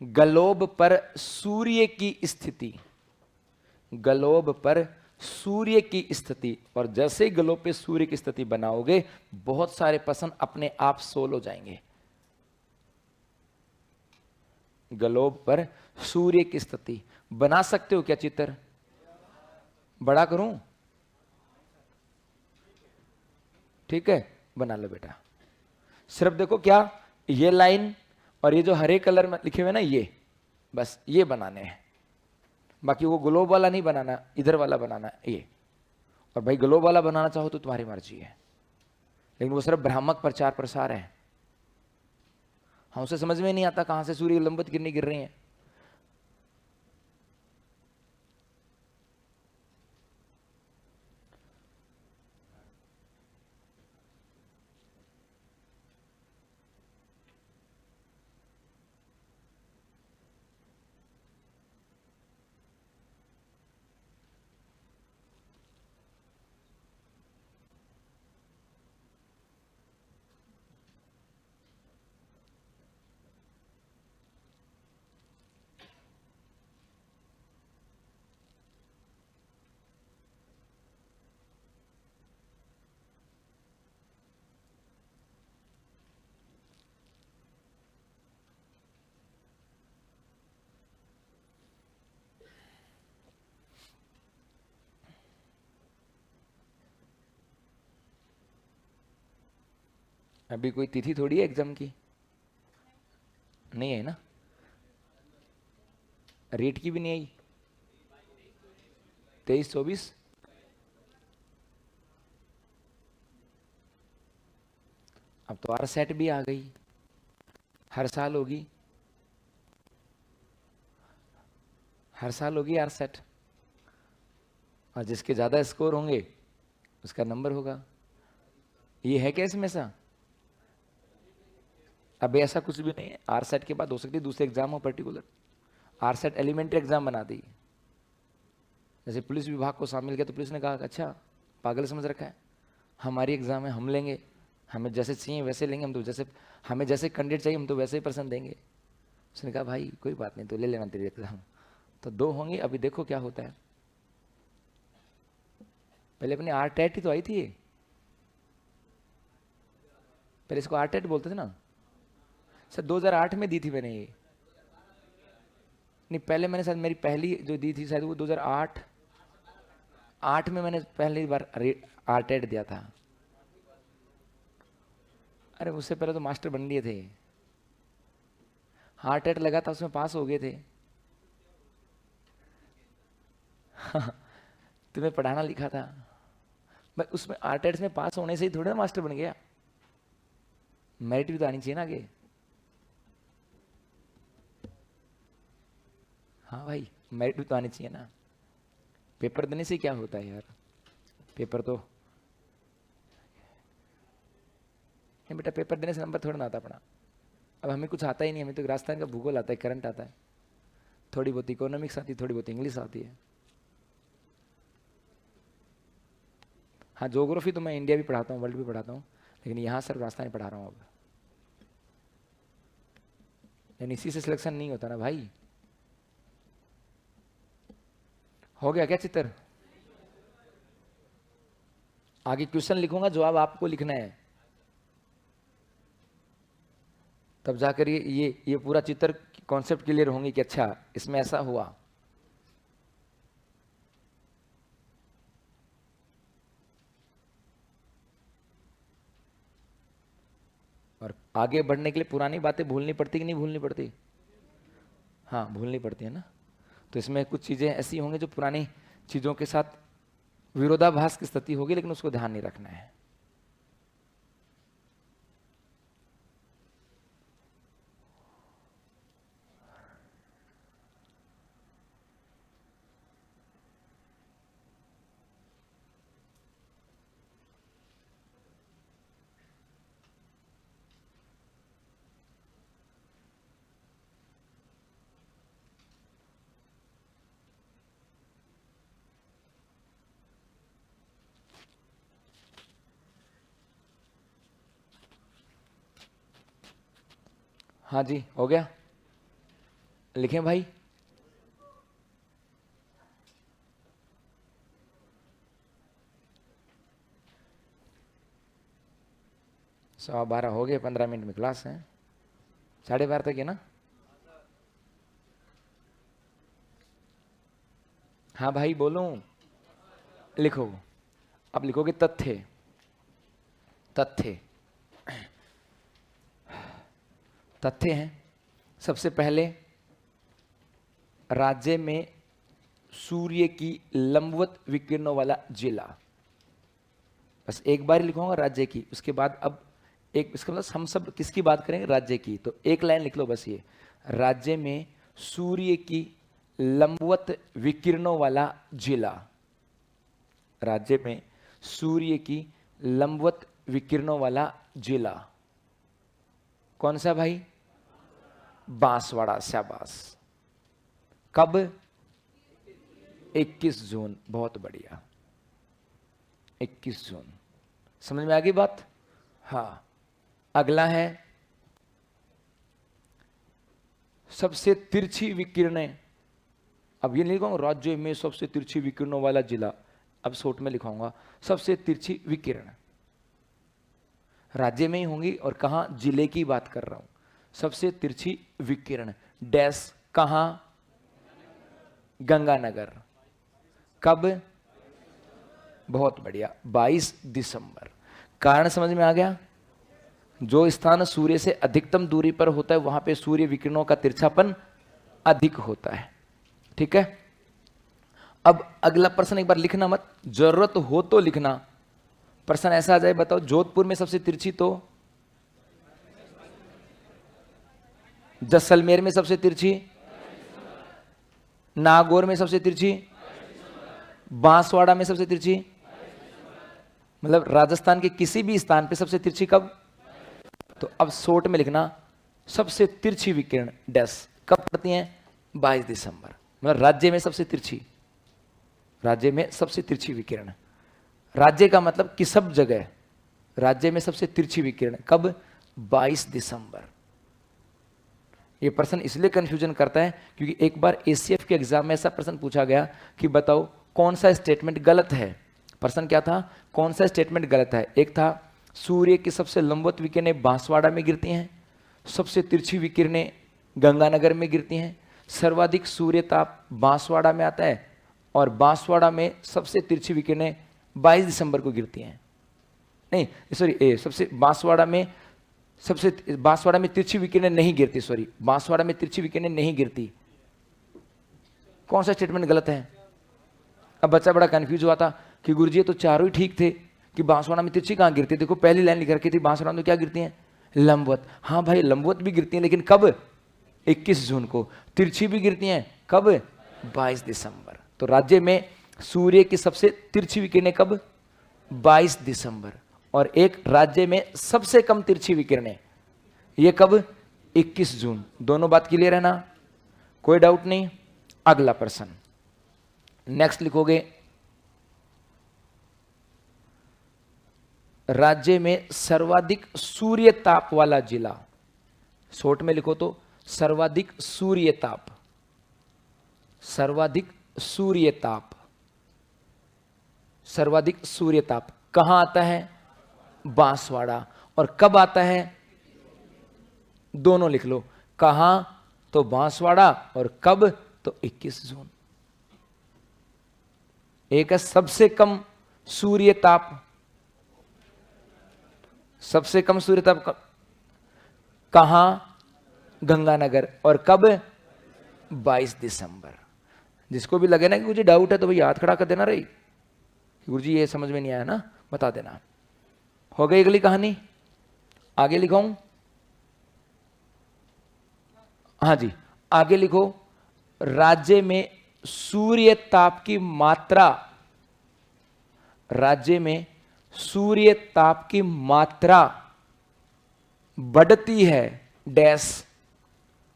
ग्लोब पर सूर्य की स्थिति। ग्लोब पर सूर्य की स्थिति। और जैसे ही ग्लोब पे सूर्य की स्थिति बनाओगे बहुत सारे प्रश्न अपने आप सोल्व हो जाएंगे। ग्लोब पर सूर्य की स्थिति बना सकते हो क्या चित्र? बड़ा करूं? ठीक है, बना लो बेटा। सिर्फ देखो क्या, ये लाइन और ये जो हरे कलर में लिखे हुए ना, ये बस ये बनाने हैं। बाकी वो ग्लोब वाला नहीं बनाना, इधर वाला बनाना ये। और भाई ग्लोब वाला बनाना चाहो तो तुम्हारी मर्जी है, लेकिन वो सिर्फ भ्रामक प्रचार प्रसार है। हमसे समझ में नहीं आता कहां से सूर्य लंबित किरणें गिर रही हैं। अभी कोई तिथि थोड़ी है एग्जाम की, नहीं है ना? रेट की भी नहीं आई? 23-24। अब तो आर सेट भी आ गई, हर साल होगी, हर साल होगी आर सेट। और जिसके ज्यादा स्कोर होंगे उसका नंबर होगा। ये है क्या इसमें सा? अब ऐसा कुछ भी नहीं है। आर सेट के बाद हो सकती है दूसरे एग्जाम हो particular. Are set elementary exam बना दी। जैसे पुलिस विभाग को शामिल किया तो पुलिस ने कहा अच्छा पागल समझ रखा है, हमारी एग्जाम है, हम लेंगे, हमें जैसे चाहिए वैसे लेंगे, हम तो जैसे हमें जैसे कैंडिडेट चाहिए हम तो वैसे ही पर्सन देंगे। उसने कहा भाई कोई बात नहीं, तो ले लेना तेरी एग्जाम। तो 2 होंगे, अभी देखो क्या होता है। पहले अपनी आर टेट ही तो आई थी ये, पहले इसको आर टेट बोलते थे ना सर। 2008 में दी थी मैंने ये, नहीं पहले मैंने शायद मेरी पहली जो दी थी शायद वो 2008 में मैंने पहली बार आर टेट दिया था। अरे उससे पहले तो मास्टर बन लिए थे। हार्ट अटैक लगा था, उसमें पास हो गए थे। तुम्हें पढ़ाना लिखा था भाई, उसमें हार्ट अटैक में पास होने से ही थोड़ा ना मास्टर बन गया, मेरिट भी तो आनी चाहिए ना आगे। हाँ भाई, मेरिट भी तो आनी चाहिए ना। पेपर देने से क्या होता है यार, पेपर तो नहीं बेटा, पेपर देने से नंबर थोड़ा ना आता अपना। अब हमें कुछ आता ही नहीं, हमें तो राजस्थान का भूगोल आता है, करंट आता है, थोड़ी बहुत इकोनॉमिक्स आती है, थोड़ी बहुत इंग्लिश आती है। हाँ ज्योग्राफी तो मैं इंडिया भी पढ़ाता हूँ, वर्ल्ड भी पढ़ाता हूँ, लेकिन यहाँ सिर्फ राजस्थान पढ़ा रहा हूँ अब। यानी इसी से सिलेक्शन नहीं होता ना भाई। हो गया क्या चित्र? आगे क्वेश्चन लिखूंगा, जवाब आपको लिखना है, तब जाकर ये पूरा चित्र कॉन्सेप्ट क्लियर होंगे कि अच्छा इसमें ऐसा हुआ। और आगे बढ़ने के लिए पुरानी बातें भूलनी पड़ती कि नहीं भूलनी पड़ती? हाँ भूलनी पड़ती है ना। तो इसमें कुछ चीजें ऐसी होंगी जो पुरानी चीजों के साथ विरोधाभास की स्थिति होगी, लेकिन उसको ध्यान नहीं रखना है। हाँ जी हो गया, लिखें भाई। सवा 12 हो गए, 15 मिनट में क्लास है, 12:30 तक है ना। हाँ भाई बोलूं, लिखो। अब लिखोगे तथ्य, तथ्य तथ्य हैं। सबसे पहले राज्य में सूर्य की लंबवत विकिरणों वाला जिला, बस एक बार लिखूंगा राज्य की, उसके बाद अब एक इसका मतलब हम सब किसकी बात करेंगे, राज्य की। तो एक लाइन लिख लो बस ये, राज्य में सूर्य की लंबवत विकिरणों वाला जिला, राज्य में सूर्य की लंबवत विकिरणों वाला जिला कौन सा भाई? बांसवाड़ा, शाबाश। कब? 21 जून, बहुत बढ़िया, 21 जून। समझ में आ गई बात? हाँ। अगला है सबसे तिरछी विकिरणें। अब ये नहीं लिखूंगा राज्य में सबसे तिरछी विकिरणों वाला जिला, अब शॉर्ट में लिखाऊंगा सबसे तिरछी विकिरण राज्य में ही होंगी, और कहां, जिले की बात कर रहा हूं। सबसे तिरछी विकिरण डैश, कहां? गंगानगर। कब? बहुत बढ़िया, 22 दिसंबर। कारण समझ में आ गया? जो स्थान सूर्य से अधिकतम दूरी पर होता है वहां पे सूर्य विकिरणों का तिरछापन अधिक होता है। ठीक है। अब अगला प्रश्न एक बार लिखना मत, जरूरत हो तो लिखना। प्रश्न ऐसा आ जाए, बताओ जोधपुर में सबसे तिरछी तो, जैसलमेर में सबसे तिरछी, नागौर में सबसे तिरछी, बांसवाड़ा में सबसे तिरछी, मतलब राजस्थान के किसी भी स्थान पे सबसे तिरछी कब? तो अब शॉर्ट में लिखना सबसे तिरछी विकिरण डैश कब पड़ती हैं? 22 दिसंबर। मतलब राज्य में सबसे तिरछी, राज्य में सबसे तिरछी विकिरण, राज्य का मतलब कि सब जगह, राज्य में सबसे तिरछी विकिरण कब? 22 दिसंबर। ये प्रश्न इसलिए कंफ्यूजन करता है क्योंकि एक बार एसीएफ के एग्जाम में ऐसा प्रश्न पूछा गया कि बताओ कौन सा स्टेटमेंट गलत है। प्रश्न क्या था? कौन सा स्टेटमेंट गलत है? एक था सूर्य की सबसे लंबवत विकिरणें बांसवाड़ा में गिरती हैं, सबसे तिरछी विकिरणें गंगानगर में गिरती हैं, सर्वाधिक सूर्य ताप बांसवाड़ा में आता है, और बांसवाड़ा में सबसे तिरछी विकिरणें 22 दिसंबर को गिरती हैं। नहीं सॉरी, सबसे बांसवाड़ा में सबसे, बांसवाड़ा में तिरछी विकिरणें नहीं गिरती, सॉरी, बांसवाड़ा में तिरछी विकिरणें नहीं गिरती। कौन सा स्टेटमेंट गलत है? अब बच्चा बड़ा कंफ्यूज हुआ था कि गुरुजी ये तो चारों ही ठीक थे कि बांसवाड़ा में तिरछी कहाँ गिरती है। देखो पहली लाइन लिख रखी थी बांसवाड़ा में क्या गिरती हैं? लंबवत। हाँ भाई लंबवत भी गिरती हैं, लेकिन कब? 21 जून को। तिरछी भी गिरती हैं कब? 22 दिसंबर। तो राज्य में सूर्य की सबसे तिरछी विकिरणें कब? 22 दिसंबर। और एक राज्य में सबसे कम तिरछी विकिरणें, ये कब? 21 जून। दोनों बात क्लियर है ना? कोई डाउट नहीं? अगला प्रश्न नेक्स्ट लिखोगे, राज्य में सर्वाधिक सूर्य ताप वाला जिला। शॉर्ट में लिखो तो सर्वाधिक सूर्य ताप, सर्वाधिक सूर्य ताप, सर्वाधिक सूर्य ताप कहां आता है? बांसवाड़ा। और कब आता है? दोनों लिख लो, कहां तो बांसवाड़ा, और कब तो 21 जून। एक है सबसे कम सूर्य ताप, सबसे कम सूर्य ताप कहां? गंगानगर। और कब? 22 दिसंबर। जिसको भी लगे ना कि मुझे डाउट है तो भाई हाथ खड़ा कर देना, रही गुरुजी ये समझ में नहीं आया ना, बता देना। हो गई अगली कहानी, आगे लिखाऊं? हाँ जी, आगे लिखो, राज्य में सूर्य ताप की मात्रा, राज्य में सूर्य ताप की मात्रा बढ़ती है डैश।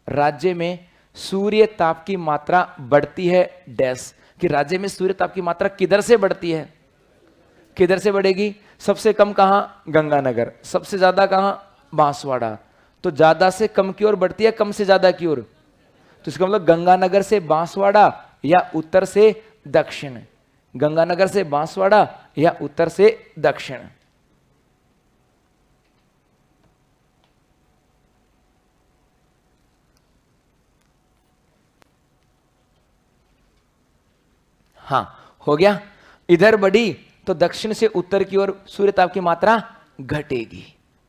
राज्य में सूर्य ताप की मात्रा बढ़ती है डैश। कि राज्य में सूर्य ताप की मात्रा किधर से बढ़ती है? किधर से बढ़ेगी? सबसे कम कहां? गंगानगर। सबसे ज्यादा कहां? बांसवाड़ा। तो ज्यादा से कम की ओर बढ़ती है, कम से ज्यादा की ओर। तो इसका मतलब गंगानगर से बांसवाड़ा या उत्तर से दक्षिण, गंगानगर से बांसवाड़ा या उत्तर से दक्षिण। हाँ हो गया। इधर बढ़ी तो दक्षिण से उत्तर की ओर सूर्यताप की मात्रा घटेगी।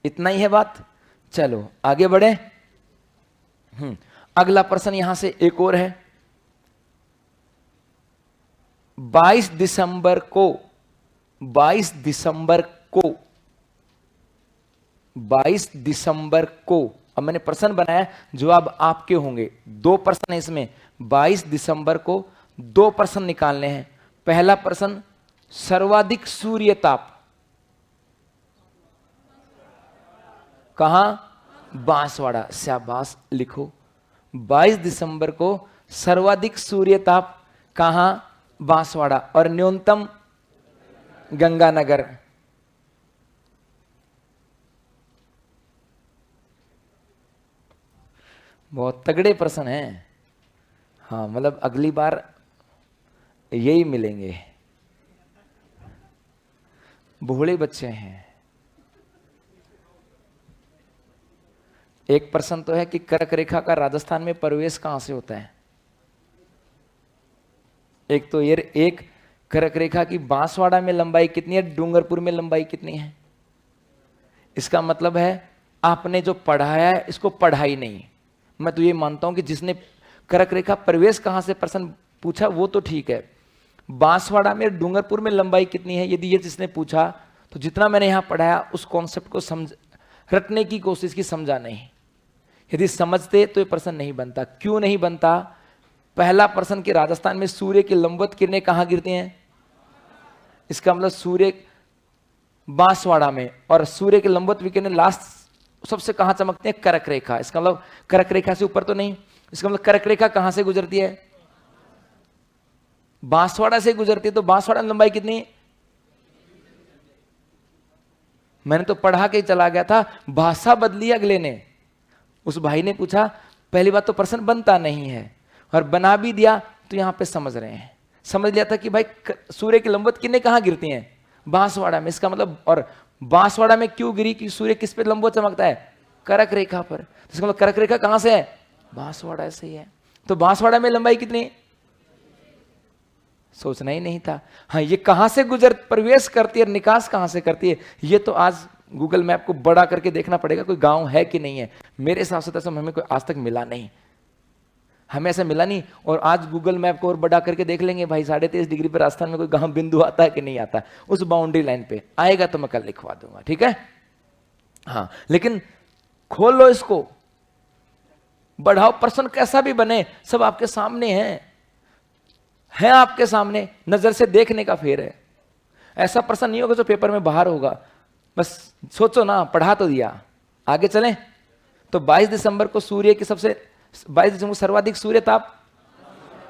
इतना ही है बात। चलो आगे बढ़े। अगला प्रश्न यहां से एक और है। 22 दिसंबर को 22 दिसंबर को अब मैंने प्रश्न बनाया, जवाब आपके होंगे। दो प्रश्न है इसमें। 22 दिसंबर को दो प्रश्न निकालने हैं। पहला प्रश्न, सर्वाधिक सूर्य ताप कहां? बांसवाड़ा। शाबाश, लिखो 22 दिसंबर को सर्वाधिक सूर्य ताप कहां? बांसवाड़ा। और न्यूनतम गंगानगर। बहुत तगड़े प्रश्न हैं। हाँ मतलब अगली बार यही मिलेंगे। भोले बच्चे हैं। एक प्रश्न तो है कि कर्क रेखा का राजस्थान में प्रवेश कहां से होता है। एक तो ये एक कर्क रेखा की बांसवाड़ा में लंबाई कितनी है, डूंगरपुर में लंबाई कितनी है। इसका मतलब है आपने जो पढ़ाया है इसको पढ़ा ही नहीं। मैं तो ये मानता हूं कि जिसने कर्क रेखा प्रवेश कहां से प्रश्न पूछा वो तो ठीक है, बांसवाड़ा में डूंगरपुर में लंबाई कितनी है यदि ये जिसने पूछा, तो जितना मैंने यहां पढ़ाया उस कॉन्सेप्ट को समझ रटने की कोशिश की, समझा नहीं। यदि समझते तो ये प्रश्न नहीं बनता। क्यों नहीं बनता? पहला प्रश्न कि राजस्थान में सूर्य की लंबवत किरणें कहां गिरती हैं। इसका मतलब सूर्य बांसवाड़ा में, और सूर्य की लंबवत विकिरणें लास्ट सबसे कहां चमकते हैं? कर्क रेखा। इसका मतलब कर्क रेखा से ऊपर तो नहीं। इसका मतलब कर्क रेखा कहां से गुजरती है? बांसवाड़ा से गुजरती है। तो बांसवाड़ा में लंबाई कितनी? मैंने तो पढ़ा के चला गया था, भाषा बदली अगले ने। उस भाई ने पूछा, पहली बात तो प्रश्न बनता नहीं है, और बना भी दिया तो यहां पे समझ रहे हैं। समझ लिया था कि भाई सूर्य की लंबवत किरणें कहां गिरती हैं? बांसवाड़ा में। इसका मतलब, और बांसवाड़ा में क्यों गिरी? कि सूर्य किस पे लंबवत चमकता है? कर्क रेखा पर। इसका मतलब कर्क रेखा कहां से है? बांसवाड़ा से ही है। तो बांसवाड़ा में लंबाई कितनी? सोचना ही नहीं था। हाँ, ये कहां से गुजर प्रवेश करती है, निकास कहां से करती है, ये तो आज गूगल मैप को बड़ा करके देखना पड़ेगा कोई गांव है कि नहीं है। मेरे हिसाब से तो हमें कोई आज तक मिला नहीं, हमें ऐसा मिला नहीं। और आज गूगल मैप को और बड़ा करके देख लेंगे भाई 23.5 डिग्री पर राजस्थान में कोई गांव बिंदु आता है कि नहीं आता, उस बाउंड्री लाइन पे आएगा तो मैं कल लिखवा दूंगा, ठीक है। हाँ, लेकिन खोलो इसको, बढ़ाओ, पर्सन कैसा भी बने, सब आपके सामने है आपके सामने, नजर से देखने का फेर है। ऐसा पर्सन नहीं होगा जो पेपर में बाहर होगा। बस सोचो ना, पढ़ा तो दिया, आगे चलें। तो 22 दिसंबर को सूर्य की 22 दिसंबर को सर्वाधिक सूर्य ताप,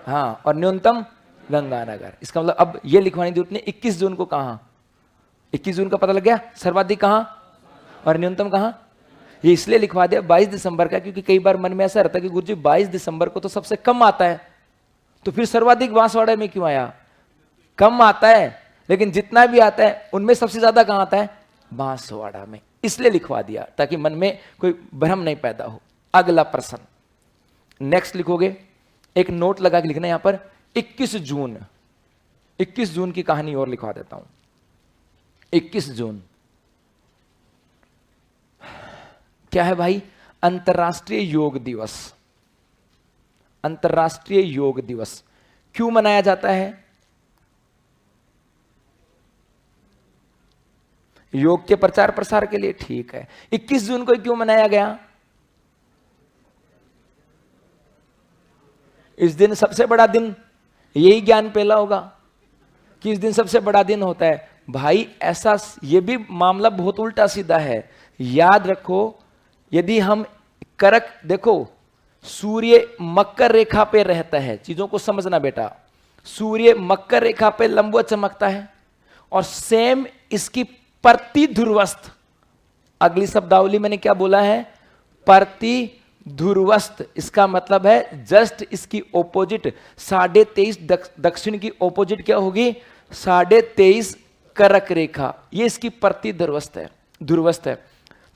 हाँ, और न्यूनतम गंगानगर। इसका मतलब अब ये लिखवाने की जरूरत नहीं 21 जून को कहां, 21 जून का पता लग गया, सर्वाधिक कहां और न्यूनतम कहां। ये इसलिए लिखवा दिया 22 दिसंबर का, क्योंकि कई बार मन में ऐसा रहता है कि गुरुजी 22 दिसंबर को तो सबसे कम आता है, तो फिर सर्वाधिक बांसवाड़ा में क्यों आया। कम आता है, लेकिन जितना भी आता है उनमें सबसे ज्यादा कहां आता है, बांसवाड़ा में। इसलिए लिखवा दिया ताकि मन में कोई भ्रम नहीं पैदा हो। अगला प्रश्न, नेक्स्ट लिखोगे, एक नोट लगा के लिखना यहां पर 21 जून। 21 जून की कहानी और लिखवा देता हूं। 21 जून क्या है भाई, अंतर्राष्ट्रीय योग दिवस। अंतर्राष्ट्रीय योग दिवस क्यों मनाया जाता है। योग के प्रचार प्रसार के लिए, ठीक है। 21 जून को क्यों मनाया गया। इस दिन सबसे बड़ा दिन, यही ज्ञान पहला होगा कि इस दिन सबसे बड़ा दिन होता है। भाई ऐसा, ये भी मामला बहुत उल्टा सीधा है। याद रखो, यदि हम करक, देखो सूर्य मकर रेखा पे रहता है, चीजों को समझना बेटा, सूर्य मकर रेखा पे लंबवत चमकता है, और सेम इसकी प्रति ध्रुवस्थ, अगली शब्दावली मैंने क्या बोला है, प्रति ध्रुवस्थ, इसका मतलब है जस्ट इसकी ओपोजिट 23.5 दक्षिण की ओपोजिट क्या होगी, 23.5 करक रेखा, ये इसकी प्रति ध्रुवस्थ है, ध्रुवस्थ है।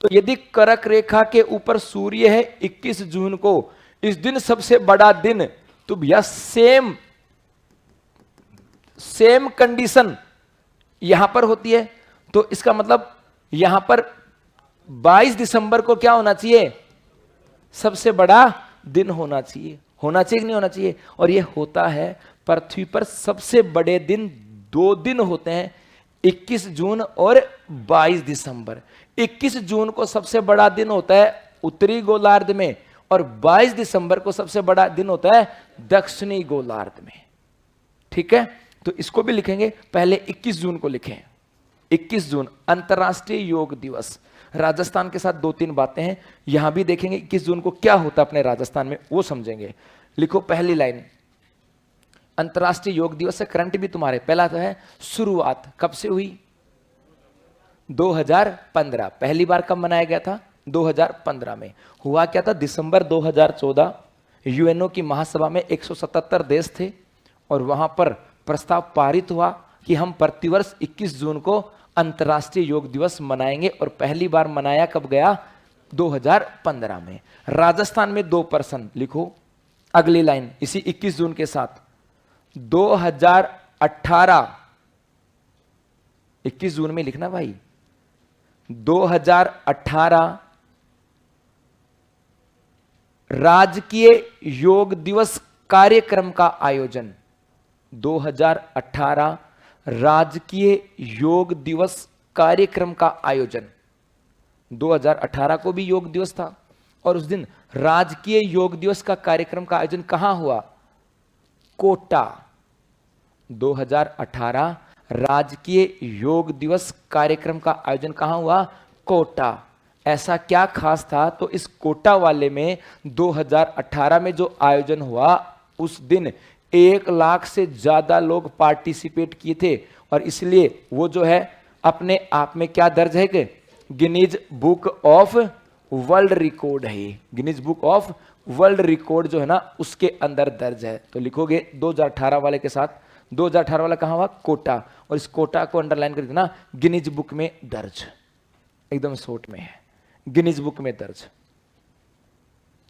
तो यदि करक रेखा के ऊपर सूर्य है 21 जून को, इस दिन सबसे बड़ा दिन, तो भैया सेम कंडीशन यहां पर होती है। तो इसका मतलब यहां पर 22 दिसंबर को क्या होना चाहिए, सबसे बड़ा दिन होना चाहिए। होना चाहिए कि नहीं होना चाहिए। और यह होता है, पृथ्वी पर सबसे बड़े दिन 2 दिन होते हैं, 21 जून और 22 दिसंबर। 21 जून को सबसे बड़ा दिन होता है उत्तरी गोलार्ध में, और 22 दिसंबर को सबसे बड़ा दिन होता है दक्षिणी गोलार्ध में, ठीक है। तो इसको भी लिखेंगे, पहले 21 जून को लिखें। 21 जून अंतर्राष्ट्रीय योग दिवस। राजस्थान के साथ 2-3 बातें हैं, यहां भी देखेंगे 21 जून को क्या होता है अपने राजस्थान में, वो समझेंगे। लिखो पहली लाइन, अंतर्राष्ट्रीय योग दिवस से करंट भी तुम्हारे। पहला तो है शुरुआत कब से हुई, 2015। पहली बार कब मनाया गया था, 2015 में। हुआ क्या था, दिसंबर 2014 यूएनओ की महासभा में 177 देश थे, और वहां पर प्रस्ताव पारित हुआ कि हम प्रतिवर्ष 21 जून को अंतर्राष्ट्रीय योग दिवस मनाएंगे। और पहली बार मनाया कब गया, 2015 में। राजस्थान में 2 पर्सन, लिखो अगली लाइन इसी 21 जून के साथ, 2018, 21 जून में लिखना भाई, 2018 राजकीय योग दिवस कार्यक्रम का आयोजन। 2018 राजकीय योग दिवस कार्यक्रम का आयोजन। 2018 को भी योग दिवस था, और उस दिन राजकीय योग दिवस का कार्यक्रम का आयोजन कहां हुआ, कोटा। 2018 राजकीय योग दिवस कार्यक्रम का आयोजन कहां हुआ, कोटा। ऐसा क्या खास था, तो इस कोटा वाले में 2018 में जो आयोजन हुआ, उस दिन 1 लाख से ज्यादा लोग पार्टिसिपेट किए थे, और इसलिए वो जो है अपने आप में क्या दर्ज है कि Guinness book of world record है। Guinness book of world record जो है ना, उसके अंदर दर्ज है। तो लिखोगे 2018 वाले के साथ, 2018 वाला कहां हुआ, कोटा, और इस कोटा को अंडरलाइन कर देना, गिनीज बुक में दर्ज, एकदम शॉर्ट में है, गिनीज बुक में दर्ज।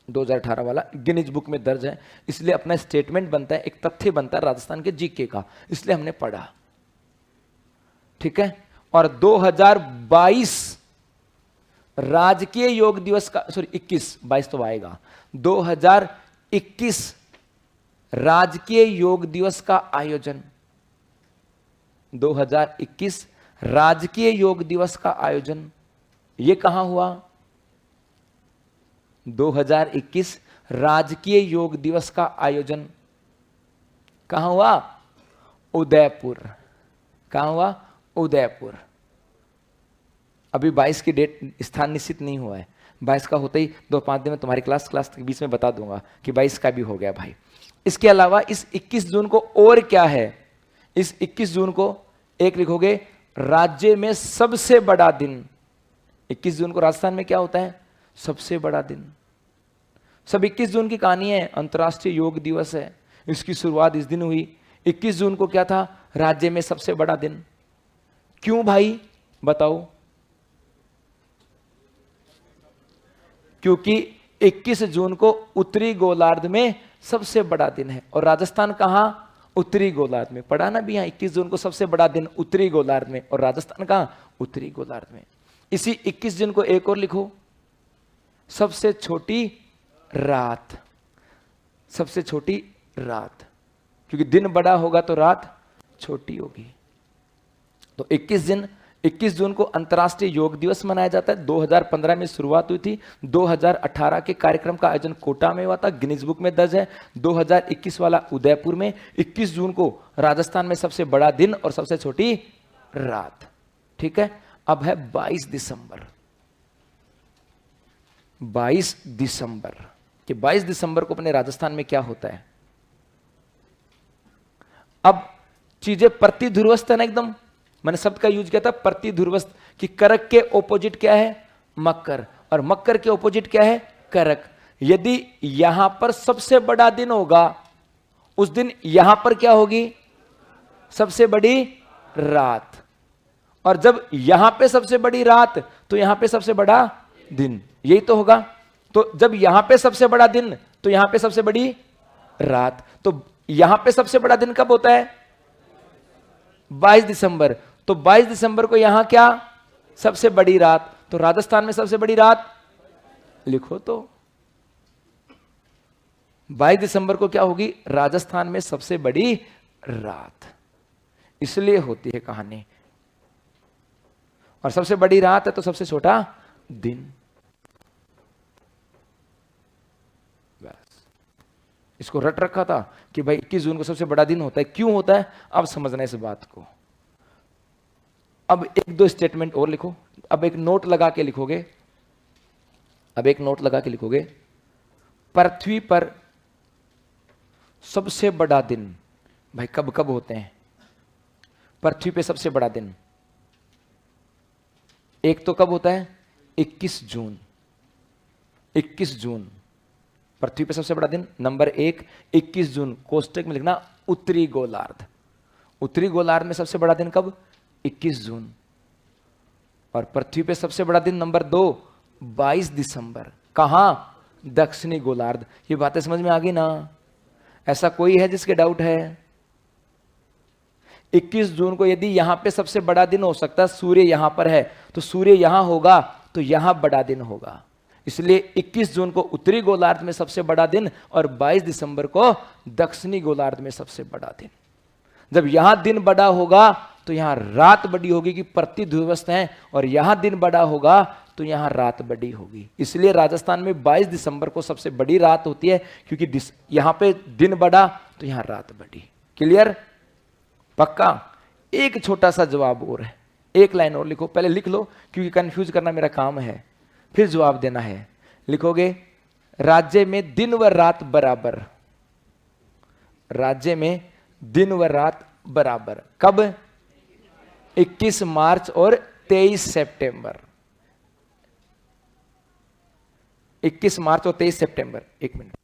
2018 वाला गिनीज बुक में दर्ज है, इसलिए अपना स्टेटमेंट बनता है, एक तथ्य बनता है राजस्थान के जीके का, इसलिए हमने पढ़ा, ठीक है। और 2022 राजकीय योग दिवस का, सॉरी 21, 22 तो आएगा, 2021 राजकीय योग दिवस का आयोजन, 2021 राजकीय योग दिवस का आयोजन, यह कहां हुआ? 2021 राजकीय योग दिवस का आयोजन कहां हुआ? उदयपुर। कहां हुआ? उदयपुर। अभी 22 की डेट, स्थान निश्चित नहीं हुआ है, 22 का होते ही 2-5 दिन में तुम्हारी क्लास के बीच में बता दूंगा कि 22 का भी हो गया भाई। इसके अलावा इस 21 जून को और क्या है? इस 21 जून को एक लिखोगे, राज्य में सबसे बड़ा दिन। 21 जून को राजस्थान में क्या होता है? सबसे बड़ा दिन। सब 21 जून की कहानी है, अंतर्राष्ट्रीय योग दिवस है, इसकी शुरुआत इस दिन हुई। 21 जून को क्या था? राज्य में सबसे बड़ा दिन। क्यों भाई बताओ? क्योंकि 21 जून को उत्तरी गोलार्ध में सबसे बड़ा दिन है। और राजस्थान कहां? उत्तरी गोलार्ध में। पढ़ा ना भी यहां, 21 जून को सबसे बड़ा दिन उत्तरी गोलार्ध में, और राजस्थान कहां? उत्तरी गोलार्ध में। इसी 21 जून को एक और लिखो, सबसे छोटी रात। सबसे छोटी रात, क्योंकि दिन बड़ा होगा तो रात छोटी होगी। तो 21 जून को अंतर्राष्ट्रीय योग दिवस मनाया जाता है। 2015 में शुरुआत हुई थी, 2018 के कार्यक्रम का आयोजन कोटा में हुआ था, गिनीज बुक में दर्ज है। 2021 वाला उदयपुर में। 21 जून को राजस्थान में सबसे बड़ा दिन और सबसे छोटी रात। ठीक है, अब है 22 दिसंबर। 22 दिसंबर कि 22 दिसंबर को अपने राजस्थान में क्या होता है? अब चीजें प्रतिध्रुवस्थ है ना एकदम। मैंने शब्द का यूज किया था प्रतिध्रुवस्थ, कि करक के ऑपोजिट क्या है? मकर, और मकर के ऑपोजिट क्या है? करक। यदि यहां पर सबसे बड़ा दिन होगा, उस दिन यहां पर क्या होगी? सबसे बड़ी रात। और जब यहां पे सबसे बड़ी रात, तो यहां पे सबसे बड़ा दिन, यही तो होगा। तो जब यहां पे सबसे बड़ा दिन, तो यहां पे सबसे बड़ी रात। तो यहां पे सबसे बड़ा दिन कब होता है? 22 दिसंबर। तो 22 दिसंबर को यहां क्या? सबसे बड़ी रात। तो राजस्थान में सबसे बड़ी रात लिखो तो 22 दिसंबर को क्या होगी? राजस्थान में सबसे बड़ी रात। इसलिए होती है कहानी। और सबसे बड़ी रात है तो सबसे छोटा दिन। बस इसको रट रखा था कि भाई 21 जून को सबसे बड़ा दिन होता है। क्यों होता है अब समझना इस बात को। अब 1-2 स्टेटमेंट और लिखो। अब एक नोट लगा के लिखोगे। अब एक नोट लगा के लिखोगे, पृथ्वी पर सबसे बड़ा दिन भाई कब कब होते हैं? पृथ्वी पे सबसे बड़ा दिन एक तो कब होता है? 21 जून। 21 जून पृथ्वी पे सबसे बड़ा दिन। नंबर 1, 21 जून कोष्टक में लिखना उत्तरी गोलार्ध। उत्तरी गोलार्ध में सबसे बड़ा दिन कब? 21 जून। और पृथ्वी पे सबसे बड़ा दिन नंबर 2, 22 दिसंबर। कहां? दक्षिणी गोलार्ध। ये बातें समझ में आ गई ना? ऐसा कोई है जिसके डाउट है? 21 जून को यदि यहां पे सबसे बड़ा दिन हो सकता है, सूर्य यहां पर है, तो सूर्य यहां होगा तो यहां बड़ा दिन होगा। इसलिए 21 जून को उत्तरी गोलार्ध में सबसे बड़ा दिन और 22 दिसंबर को दक्षिणी गोलार्ध में सबसे बड़ा दिन। जब यहां दिन बड़ा होगा तो यहां रात बड़ी होगी, कि प्रतिध्रुवस्थ है, और यहां दिन बड़ा होगा तो यहां रात बड़ी होगी। इसलिए राजस्थान में 22 दिसंबर को सबसे बड़ी रात होती है, क्योंकि यहां पे दिन बड़ा तो यहां रात बड़ी। क्लियर? पक्का? एक छोटा सा जवाब और है, एक लाइन और लिखो। पहले लिख लो क्योंकि कंफ्यूज करना मेरा काम है, फिर जवाब देना है। लिखोगे, राज्य में दिन व रात बराबर। राज्य में दिन व रात बराबर कब? 21 मार्च और 23 सितंबर। 21 मार्च और 23 सितंबर। एक मिनट।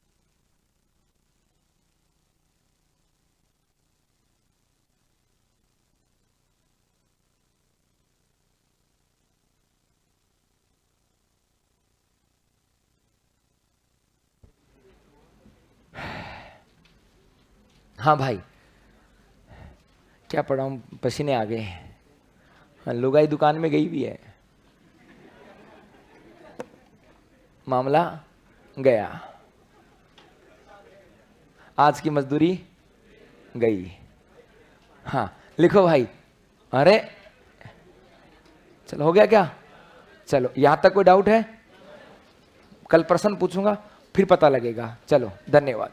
हाँ भाई, क्या पढ़ाऊं, पसीने आ गए हैं। हाँ, लुगाई दुकान में गई भी है। मामला गया, आज की मजदूरी गई। हाँ लिखो भाई। अरे चलो हो गया क्या? चलो यहां तक कोई डाउट है? कल प्रश्न पूछूंगा फिर पता लगेगा। चलो धन्यवाद।